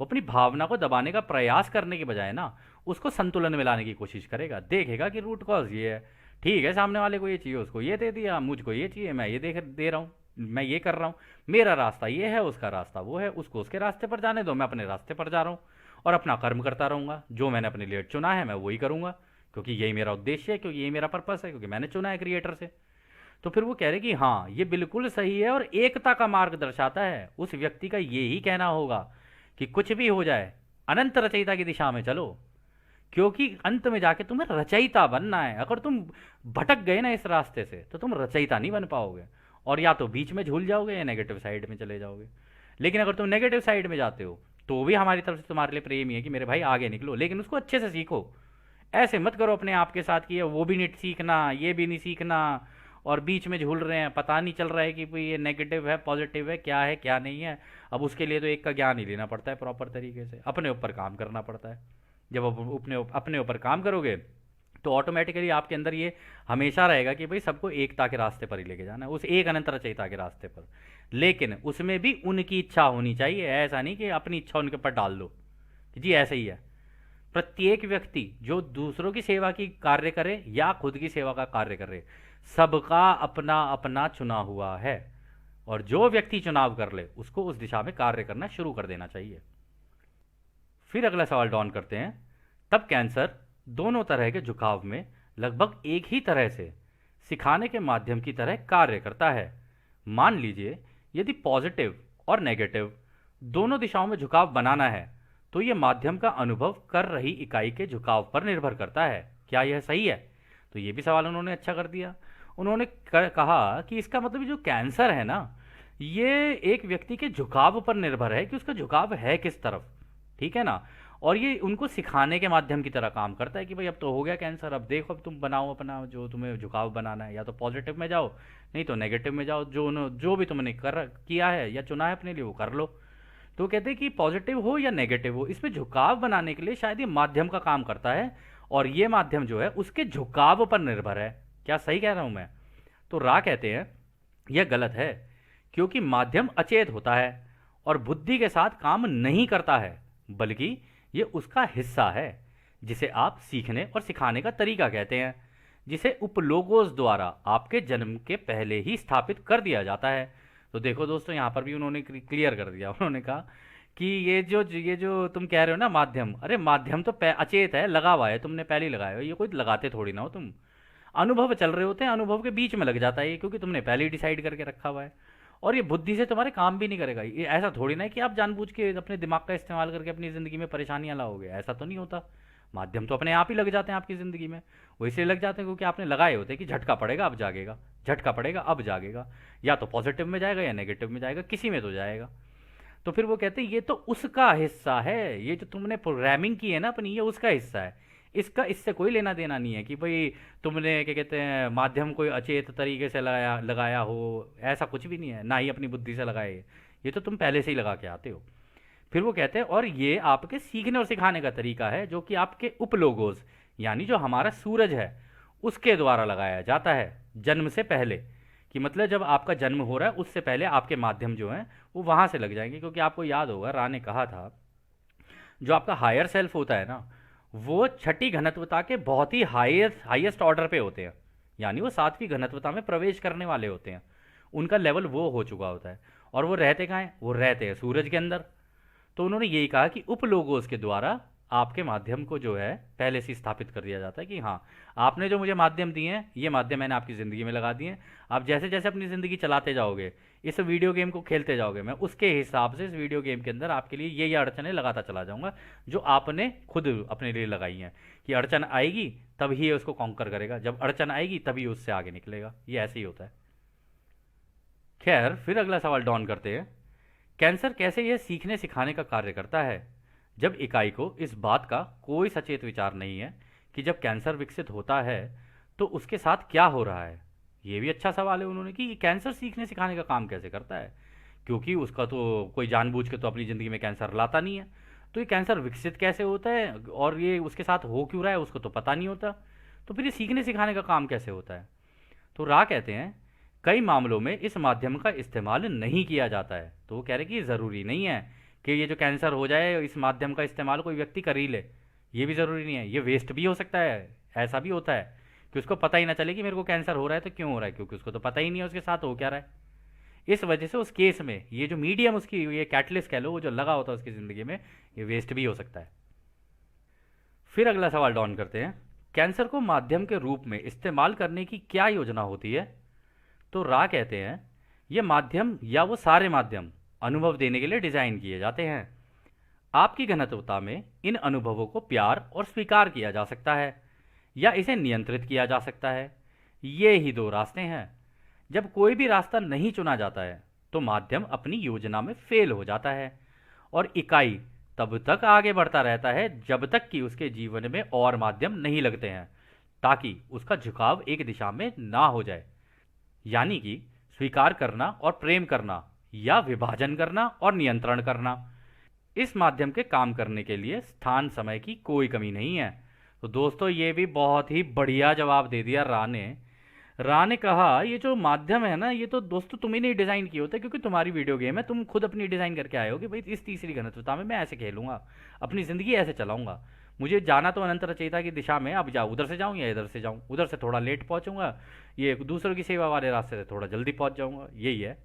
वो अपनी भावना को दबाने का प्रयास करने के बजाय ना उसको संतुलन में लाने की कोशिश करेगा। देखेगा कि रूट कॉज ये है, ठीक है, सामने वाले को ये चाहिए, उसको ये दे दिया, मुझको ये चाहिए, मैं ये दे रहा हूँ, मैं ये कर रहा हूँ, मेरा रास्ता ये है, उसका रास्ता वो है, उसको उसके रास्ते पर जाने दो, मैं अपने रास्ते पर जा रहा हूँ और अपना कर्म करता रहूँगा। जो मैंने अपने लिए चुना है मैं वही करूँगा, क्योंकि यही मेरा उद्देश्य है, क्योंकि यही मेरा पर्पस है, क्योंकि मैंने चुना है क्रिएटर से। तो फिर वो कह रहे कि हाँ ये बिल्कुल सही है और एकता का मार्ग दर्शाता है। उस व्यक्ति का ये ही कहना होगा कि कुछ भी हो जाए, अनंत रचयिता की दिशा में चलो, क्योंकि अंत में जाके तुम्हें रचयिता बनना है। अगर तुम भटक गए ना इस रास्ते से तो तुम रचयिता नहीं बन पाओगे, और या तो बीच में झूल जाओगे या नेगेटिव साइड में चले जाओगे। लेकिन अगर तुम नेगेटिव साइड में जाते हो तो भी हमारी तरफ से तुम्हारे लिए प्रेम ही है कि मेरे भाई आगे निकलो, लेकिन उसको अच्छे से सीखो। ऐसे मत करो अपने आप के साथ कि ये वो भी नहीं सीखना, ये भी नहीं सीखना, और बीच में झूल रहे हैं, पता नहीं चल रहा है कि भाई ये नेगेटिव है पॉजिटिव है क्या नहीं है। अब उसके लिए तो एक का ज्ञान ही लेना पड़ता है प्रॉपर तरीके से, अपने ऊपर काम करना पड़ता है। जब आप अपने ऊपर काम करोगे तो ऑटोमेटिकली आपके अंदर ये हमेशा रहेगा कि भाई सबको एकता के रास्ते पर ही लेके जाना है, उस एक अनंत रचयिता के रास्ते पर। लेकिन उसमें भी उनकी इच्छा होनी चाहिए, ऐसा नहीं कि अपनी इच्छा उनके ऊपर डाल दो कि जी ऐसे ही है। प्रत्येक व्यक्ति जो दूसरों की सेवा की कार्य करे या खुद की सेवा का कार्य करे, सबका अपना अपना चुना हुआ है, और जो व्यक्ति चुनाव कर ले उसको उस दिशा में कार्य करना शुरू कर देना चाहिए। फिर अगला सवाल डॉन करते हैं, तब कैंसर दोनों तरह के झुकाव में लगभग एक ही तरह से सिखाने के माध्यम की तरह कार्य करता है। मान लीजिए यदि पॉजिटिव और नेगेटिव दोनों दिशाओं में झुकाव बनाना है तो यह माध्यम का अनुभव कर रही इकाई के झुकाव पर निर्भर करता है। क्या यह सही है? तो ये भी सवाल उन्होंने अच्छा कर दिया। उन्होंने कहा कि इसका मतलब जो कैंसर है ना, ये एक व्यक्ति के झुकाव पर निर्भर है कि उसका झुकाव है किस तरफ, ठीक है ना। और ये उनको सिखाने के माध्यम की तरह काम करता है कि भाई अब तो हो गया कैंसर, अब देखो अब तुम बनाओ अपना जो तुम्हें झुकाव बनाना है, या तो पॉजिटिव में जाओ नहीं तो नेगेटिव में जाओ, जो भी तुमने किया है या चुना है अपने लिए वो कर लो। तो कहते हैं कि पॉजिटिव हो या नेगेटिव हो, इसमें झुकाव बनाने के लिए शायद ये माध्यम का काम करता है, और ये माध्यम जो है उसके झुकाव पर निर्भर है। क्या सही कह रहा हूं मैं? तो रा कहते हैं यह गलत है, क्योंकि माध्यम अचेत होता है और बुद्धि के साथ काम नहीं करता है, बल्कि ये उसका हिस्सा है, जिसे आप सीखने और सिखाने का तरीका कहते हैं, जिसे उपलोगोस द्वारा आपके जन्म के पहले ही स्थापित कर दिया जाता है। तो देखो दोस्तों, यहाँ पर भी उन्होंने क्लियर कर दिया। उन्होंने कहा कि ये जो तुम कह रहे हो ना माध्यम, अरे माध्यम तो अचेत है, लगा हुआ है, तुमने पहले ही लगाया हो, ये कोई लगाते थोड़ी ना हो तुम। अनुभव चल रहे होते हैं, अनुभव के बीच में लग जाता है ये, क्योंकि तुमने पहले ही डिसाइड करके रखा हुआ है। और ये बुद्धि से तुम्हारे काम भी नहीं करेगा। ये ऐसा थोड़ी ना है कि आप जानबूझ के अपने दिमाग का इस्तेमाल करके अपनी ज़िंदगी में परेशानियां लाओगे, ऐसा तो नहीं होता। माध्यम तो अपने आप ही लग जाते हैं आपकी ज़िंदगी में। वो इसलिए लग जाते हैं क्योंकि आपने लगाए होते हैं कि झटका पड़ेगा अब जागेगा, झटका पड़ेगा अब जागेगा, या तो पॉजिटिव में जाएगा या नेगेटिव में जाएगा, किसी में तो जाएगा। तो फिर वो कहते हैं ये तो उसका हिस्सा है, ये जो तुमने प्रोग्रामिंग की है ना अपनी, ये उसका हिस्सा है, इसका इससे कोई लेना देना नहीं है कि भाई तुमने क्या कहते हैं माध्यम कोई अचेत तरीके से लगाया लगाया हो, ऐसा कुछ भी नहीं है, ना ही अपनी बुद्धि से लगाए, ये तो तुम पहले से ही लगा के आते हो। फिर वो कहते हैं और ये आपके सीखने और सिखाने का तरीका है, जो कि आपके उपलोगोस यानी जो हमारा सूरज है उसके द्वारा लगाया जाता है जन्म से पहले। कि मतलब जब आपका जन्म हो रहा है उससे पहले आपके माध्यम जो हैं वो वहाँ से लग जाएंगे, क्योंकि आपको याद होगा रा ने कहा था जो आपका हायर सेल्फ होता है ना, वो छठी घनत्वता के बहुत ही हाईएस्ट ऑर्डर पे होते हैं, यानी वो सातवीं घनत्वता में प्रवेश करने वाले होते हैं, उनका लेवल वो हो चुका होता है। और वो रहते कहाँ हैं? वो रहते हैं सूरज के अंदर। तो उन्होंने यही कहा कि उपलोगोस के द्वारा आपके माध्यम को जो है पहले से स्थापित कर दिया जाता है कि हाँ आपने जो मुझे माध्यम दिए हैं ये माध्यम मैंने आपकी ज़िंदगी में लगा दिए हैं। आप जैसे जैसे अपनी ज़िंदगी चलाते जाओगे, इस वीडियो गेम को खेलते जाओगे, मैं उसके हिसाब से इस वीडियो गेम के अंदर आपके लिए ये अड़चनें लगाता चला जाऊंगा जो आपने खुद अपने लिए लगाई हैं। कि अड़चन आएगी तभी ये उसको कॉन्कर करेगा, जब अड़चन आएगी तभी उससे आगे निकलेगा, ये ऐसे ही होता है। खैर फिर अगला सवाल डॉन करते हैं, कैंसर कैसे यह सीखने सिखाने का कार्य करता है जब इकाई को इस बात का कोई सचेत विचार नहीं है कि जब कैंसर विकसित होता है तो उसके साथ क्या हो रहा है। ये भी अच्छा सवाल है उन्होंने कि कैंसर सीखने सिखाने का काम कैसे करता है, क्योंकि उसका तो कोई जानबूझ के तो अपनी ज़िंदगी में कैंसर लाता नहीं है। तो ये कैंसर विकसित कैसे होता है और ये उसके साथ हो क्यों रहा है उसको तो पता नहीं होता, तो फिर ये सीखने सिखाने का काम कैसे होता है। तो रा कहते हैं कई मामलों में इस माध्यम का इस्तेमाल नहीं किया जाता है। तो वो कह रहे कि ज़रूरी नहीं है कि ये जो कैंसर हो जाए इस माध्यम का इस्तेमाल कोई व्यक्ति कर ही ले, ये भी ज़रूरी नहीं है, ये वेस्ट भी हो सकता है। ऐसा भी होता है कि उसको पता ही ना चले कि मेरे को कैंसर हो रहा है, तो क्यों हो रहा है, क्योंकि उसको तो पता ही नहीं है उसके साथ हो क्या रहा है। इस वजह से उस केस में ये जो मीडियम उसकी, ये कैटलिस्ट कह लो, वो जो लगा होता है उसकी ज़िंदगी में, ये वेस्ट भी हो सकता है। फिर अगला सवाल डॉन करते हैं, कैंसर को माध्यम के रूप में इस्तेमाल करने की क्या योजना होती है? तो रा कहते हैं, ये माध्यम या वो सारे माध्यम अनुभव देने के लिए डिज़ाइन किए जाते हैं। आपकी घनत्वता में इन अनुभवों को प्यार और स्वीकार किया जा सकता है या इसे नियंत्रित किया जा सकता है। ये ही दो रास्ते हैं। जब कोई भी रास्ता नहीं चुना जाता है तो माध्यम अपनी योजना में फेल हो जाता है और इकाई तब तक आगे बढ़ता रहता है जब तक कि उसके जीवन में और माध्यम नहीं लगते हैं, ताकि उसका झुकाव एक दिशा में ना हो जाए। यानी कि स्वीकार करना और प्रेम करना या विभाजन करना और नियंत्रण करना। इस माध्यम के काम करने के लिए स्थान समय की कोई कमी नहीं है। तो दोस्तों, ये भी बहुत ही बढ़िया जवाब दे दिया रा ने कहा, ये जो माध्यम है ना, ये तो दोस्तों तुम ही नहीं डिज़ाइन किए होते, क्योंकि तुम्हारी वीडियो गेम है, तुम खुद अपनी डिज़ाइन करके आए हो कि भाई इस तीसरी घनत्वता में मैं ऐसे खेलूंगा, अपनी ज़िंदगी ऐसे चलाऊंगा। मुझे जाना तो अनंत रचयिता की दिशा में, अब जाओ उधर से जाऊँ या इधर से जाऊँ, उधर से थोड़ा लेट पहुँचूंगा, ये दूसरों की सेवा वाले रास्ते से थोड़ा जल्दी पहुँच जाऊँगा, यही है।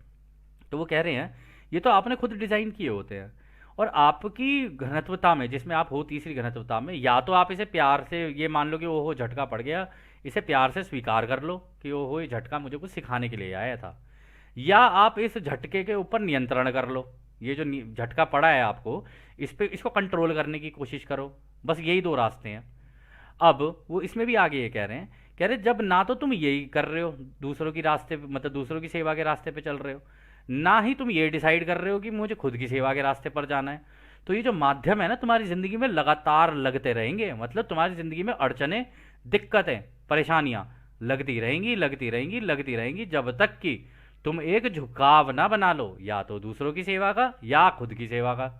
तो वो कह रहे हैं, ये तो आपने खुद डिज़ाइन किए होते हैं, और आपकी घनत्वता में, जिसमें आप हो तीसरी घनत्वता में, या तो आप इसे प्यार से ये मान लो कि ओहो झटका पड़ गया, इसे प्यार से स्वीकार कर लो कि ओहो ये झटका मुझे कुछ सिखाने के लिए आया था, या आप इस झटके के ऊपर नियंत्रण कर लो। ये जो झटका पड़ा है आपको, इस पे इसको कंट्रोल करने की कोशिश करो। बस यही दो रास्ते हैं। अब वो इसमें भी आगे ये कह रहे जब ना तो तुम यही कर रहे हो, दूसरों की रास्ते पे, मतलब दूसरों की सेवा के रास्ते पे चल रहे हो, ना ही तुम ये डिसाइड कर रहे हो कि मुझे खुद की सेवा के रास्ते पर जाना है, तो ये जो माध्यम है ना, तुम्हारी ज़िंदगी में लगातार लगते रहेंगे। मतलब तुम्हारी ज़िंदगी में अड़चने, दिक्कतें, परेशानियां लगती रहेंगी, लगती रहेंगी, लगती रहेंगी, जब तक कि तुम एक झुकाव ना बना लो, या तो दूसरों की सेवा का या खुद की सेवा का।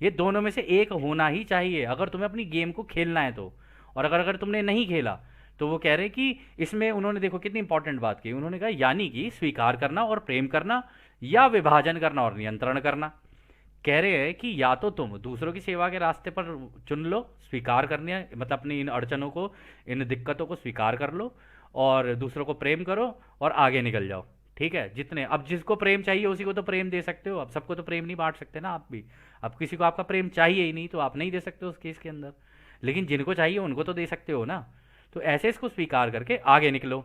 ये दोनों में से एक होना ही चाहिए अगर तुम्हें अपनी गेम को खेलना है तो। और अगर अगर तुमने नहीं खेला, तो वो कह रहे कि इसमें उन्होंने देखो कितनी इंपॉर्टेंट बात की, उन्होंने कहा यानी कि स्वीकार करना और प्रेम करना या विभाजन करना और नियंत्रण करना। कह रहे हैं कि या तो तुम दूसरों की सेवा के रास्ते पर चुन लो, स्वीकार करने, मतलब अपनी इन अड़चनों को, इन दिक्कतों को स्वीकार कर लो, और दूसरों को प्रेम करो और आगे निकल जाओ। ठीक है, जितने, अब जिसको प्रेम चाहिए उसी को तो प्रेम दे सकते हो, अब सबको तो प्रेम नहीं बांट सकते ना आप भी। अब किसी को आपका प्रेम चाहिए ही नहीं तो आप नहीं दे सकते उस केस के अंदर, लेकिन जिनको चाहिए उनको तो दे सकते हो ना। तो ऐसे इसको स्वीकार करके आगे निकलो।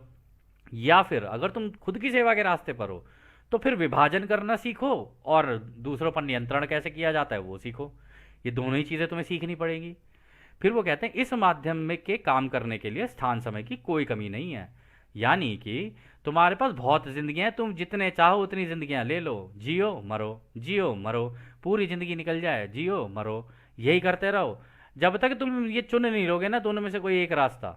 या फिर अगर तुम खुद की सेवा के रास्ते पर हो, तो फिर विभाजन करना सीखो और दूसरों पर नियंत्रण कैसे किया जाता है वो सीखो। ये दोनों ही चीज़ें तुम्हें सीखनी पड़ेगी। फिर वो कहते हैं इस माध्यम में के काम करने के लिए स्थान समय की कोई कमी नहीं है। यानी कि तुम्हारे पास बहुत जिंदगियां हैं, तुम जितने चाहो उतनी जिंदगियां ले लो, जियो मरो, जियो मरो, पूरी जिंदगी निकल जाए, जियो मरो, यही करते रहो। जब तक तुम ये चुन नहीं लोगे ना दोनों में से कोई एक रास्ता,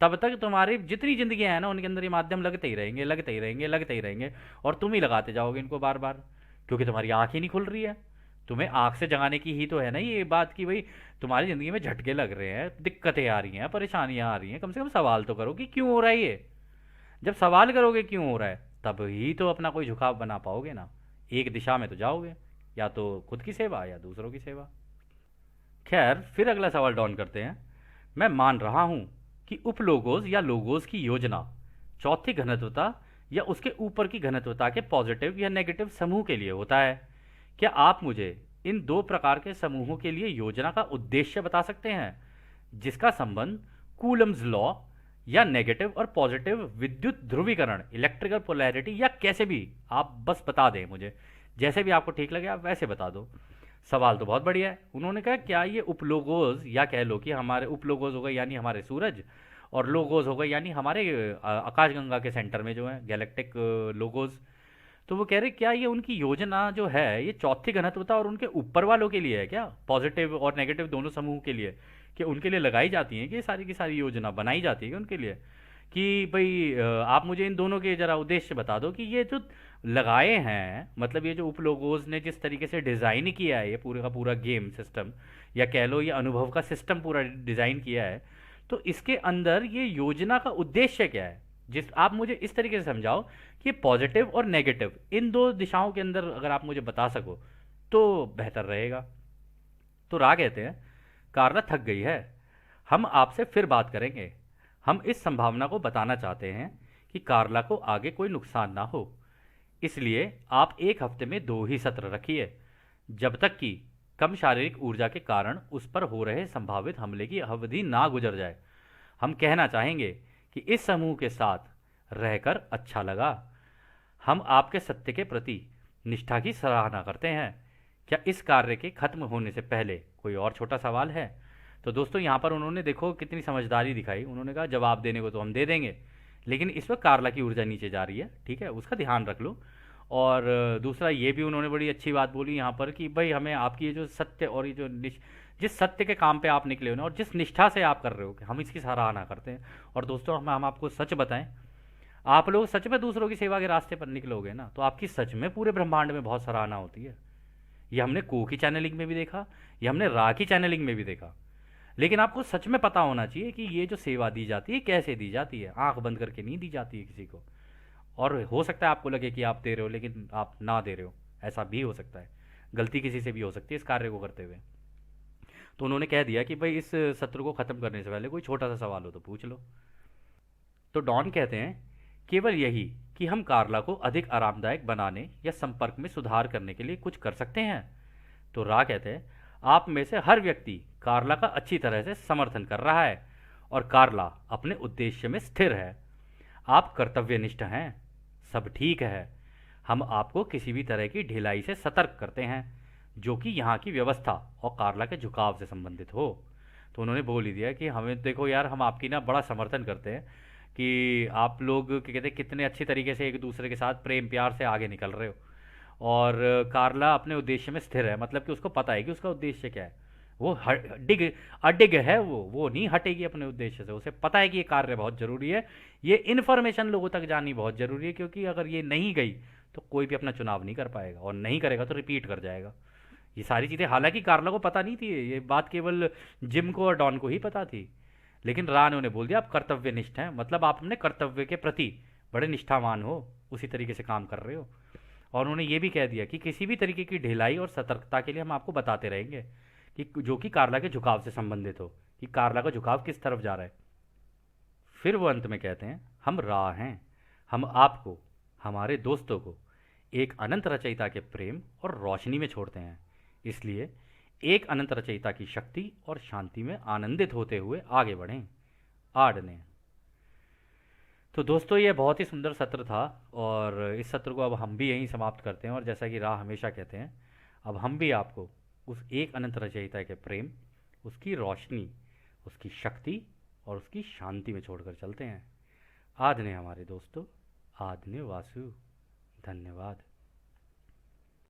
तब तक तुम्हारी जितनी जिंदगियां हैं ना उनके अंदर ये माध्यम लगते ही रहेंगे, लगते ही रहेंगे, लगते ही रहेंगे, और तुम ही लगाते जाओगे इनको बार बार, क्योंकि तुम्हारी आंख ही नहीं खुल रही है। तुम्हें आंख से जगाने की ही तो है ना ये बात कि भाई तुम्हारी ज़िंदगी में झटके लग रहे हैं, दिक्कतें आ रही हैं, परेशानियां आ रही हैं, कम से कम सवाल तो करो कि क्यों हो रहा है ये। जब सवाल करोगे क्यों हो रहा है, तब ही तो अपना कोई झुकाव बना पाओगे ना। एक दिशा में तो जाओगे, या तो खुद की सेवा या दूसरों की सेवा। खैर, फिर अगला सवाल डॉन करते हैं, मैं मान रहा हूं कि उपलोगोज या लोगोज की योजना चौथी घनत्वता या उसके ऊपर की घनत्वता के पॉजिटिव या नेगेटिव समूह के लिए होता है। क्या आप मुझे इन दो प्रकार के समूहों के लिए योजना का उद्देश्य बता सकते हैं, जिसका संबंध कूलम्स लॉ या नेगेटिव और पॉजिटिव विद्युत ध्रुवीकरण, इलेक्ट्रिकल पोलैरिटी, या कैसे भी आप बस बता दें मुझे, जैसे भी आपको ठीक लगे आप वैसे बता दो। सवाल तो बहुत बढ़िया है। उन्होंने कहा क्या ये उपलोगोज, या कह लो कि हमारे उपलोगोज हो गए यानी हमारे सूरज, और लोगोज हो गए यानी हमारे आकाशगंगा के सेंटर में जो है गैलेक्टिक लोगोज। तो वो कह रहे क्या ये उनकी योजना जो है ये चौथी घनत्वता और उनके ऊपर वालों के लिए है क्या, पॉजिटिव और नेगेटिव दोनों समूह के लिए, कि उनके लिए लगाई जाती है कि ये सारी की सारी योजना बनाई जाती है कि उनके लिए, कि भाई आप मुझे इन दोनों के जरा उद्देश्य बता दो कि ये जो लगाए हैं, मतलब ये जो उपलोगोज ने जिस तरीके से डिज़ाइन किया है ये पूरे का पूरा गेम सिस्टम, या कह लो ये अनुभव का सिस्टम पूरा डिज़ाइन किया है, तो इसके अंदर ये योजना का उद्देश्य क्या है। जिस आप मुझे इस तरीके से समझाओ कि पॉजिटिव और नेगेटिव इन दो दिशाओं के अंदर अगर आप मुझे बता सको तो बेहतर रहेगा। तो रा कहते हैं कार्ला थक गई है, हम आपसे फिर बात करेंगे। हम इस संभावना को बताना चाहते हैं कि कार्ला को आगे कोई नुकसान ना हो। इसलिए आप एक हफ्ते में 2 ही सत्र रखिए, जब तक कि कम शारीरिक ऊर्जा के कारण उस पर हो रहे संभावित हमले की अवधि ना गुजर जाए। हम कहना चाहेंगे कि इस समूह के साथ रहकर अच्छा लगा। हम आपके सत्य के प्रति निष्ठा की सराहना करते हैं। क्या इस कार्य के खत्म होने से पहले कोई और छोटा सवाल है? तो दोस्तों यहाँ पर उन्होंने देखो कितनी समझदारी दिखाई। उन्होंने कहा जवाब देने को तो हम दे देंगे, लेकिन इस वक्त कार्ला की ऊर्जा नीचे जा रही है, ठीक है, उसका ध्यान रख लो। और दूसरा ये भी उन्होंने बड़ी अच्छी बात बोली यहाँ पर कि भाई हमें आपकी ये जो सत्य और ये जो जिस सत्य के काम पे आप निकले हो ना और जिस निष्ठा से आप कर रहे हो, हम इसकी सराहना करते हैं। और दोस्तों हम आपको सच बताएं, आप लोग सच में दूसरों की सेवा के रास्ते पर निकलोगे ना तो आपकी सच में पूरे ब्रह्मांड में बहुत सराहना होती है। ये हमने को की चैनलिंग में भी देखा, ये हमने रा की चैनलिंग में भी देखा। लेकिन आपको सच में पता होना चाहिए कि ये जो सेवा दी जाती है कैसे दी जाती है, आंख बंद करके नहीं दी जाती है किसी को। और हो सकता है आपको लगे कि आप दे रहे हो लेकिन आप ना दे रहे हो, ऐसा भी हो सकता है। गलती किसी से भी हो सकती है इस कार्य को करते हुए। तो उन्होंने कह दिया कि भाई इस सत्र को ख़त्म करने से पहले कोई छोटा सा सवाल हो तो पूछ लो। तो डॉन कहते हैं केवल यही कि हम कार्ला को अधिक आरामदायक बनाने या संपर्क में सुधार करने के लिए कुछ कर सकते हैं। तो रा कहते हैं आप में से हर व्यक्ति कार्ला का अच्छी तरह से समर्थन कर रहा है और कार्ला अपने उद्देश्य में स्थिर है। आप कर्तव्यनिष्ठ हैं, सब ठीक है। हम आपको किसी भी तरह की ढिलाई से सतर्क करते हैं जो कि यहाँ की व्यवस्था और कार्ला के झुकाव से संबंधित हो। तो उन्होंने बोल ही दिया कि हमें देखो यार, हम आपकी ना बड़ा समर्थन करते हैं कि आप लोग कहते हैं कितने अच्छी तरीके से एक दूसरे के साथ प्रेम प्यार से आगे निकल रहे हो। और कार्ला अपने उद्देश्य में स्थिर है, मतलब कि उसको पता है कि उसका उद्देश्य क्या है। वो डिग अडिग है, वो नहीं हटेगी अपने उद्देश्य से। उसे पता है कि ये कार्य बहुत ज़रूरी है, ये इन्फॉर्मेशन लोगों तक जानी बहुत ज़रूरी है, क्योंकि अगर ये नहीं गई तो कोई भी अपना चुनाव नहीं कर पाएगा, और नहीं करेगा तो रिपीट कर जाएगा। ये सारी चीज़ें हालांकि कार्ला को पता नहीं थी, ये बात केवल जिम को और डॉन को ही पता थी। लेकिन रा ने उन्हें बोल दिया आप कर्तव्यनिष्ठ हैं, मतलब आप अपने कर्तव्य के प्रति बड़े निष्ठावान हो, उसी तरीके से काम कर रहे हो। और उन्होंने ये भी कह दिया कि किसी भी तरीके की ढिलाई और सतर्कता के लिए हम आपको बताते रहेंगे कि जो कि कार्ला के झुकाव से संबंधित हो, कि कार्ला का झुकाव किस तरफ जा रहा है। फिर वो अंत में कहते हैं हम रा हैं, हम आपको, हमारे दोस्तों को एक अनंत रचयिता के प्रेम और रोशनी में छोड़ते हैं। इसलिए एक अनंत रचयिता की शक्ति और शांति में आनंदित होते हुए आगे बढ़ें। आडने। तो दोस्तों ये बहुत ही सुंदर सत्र था, और इस सत्र को अब हम भी यहीं समाप्त करते हैं। और जैसा कि राह हमेशा कहते हैं, अब हम भी आपको उस एक अनंत रचयिता के प्रेम, उसकी रोशनी, उसकी शक्ति और उसकी शांति में छोड़कर चलते हैं। आदने हमारे दोस्तों, आदने वासु। धन्यवाद।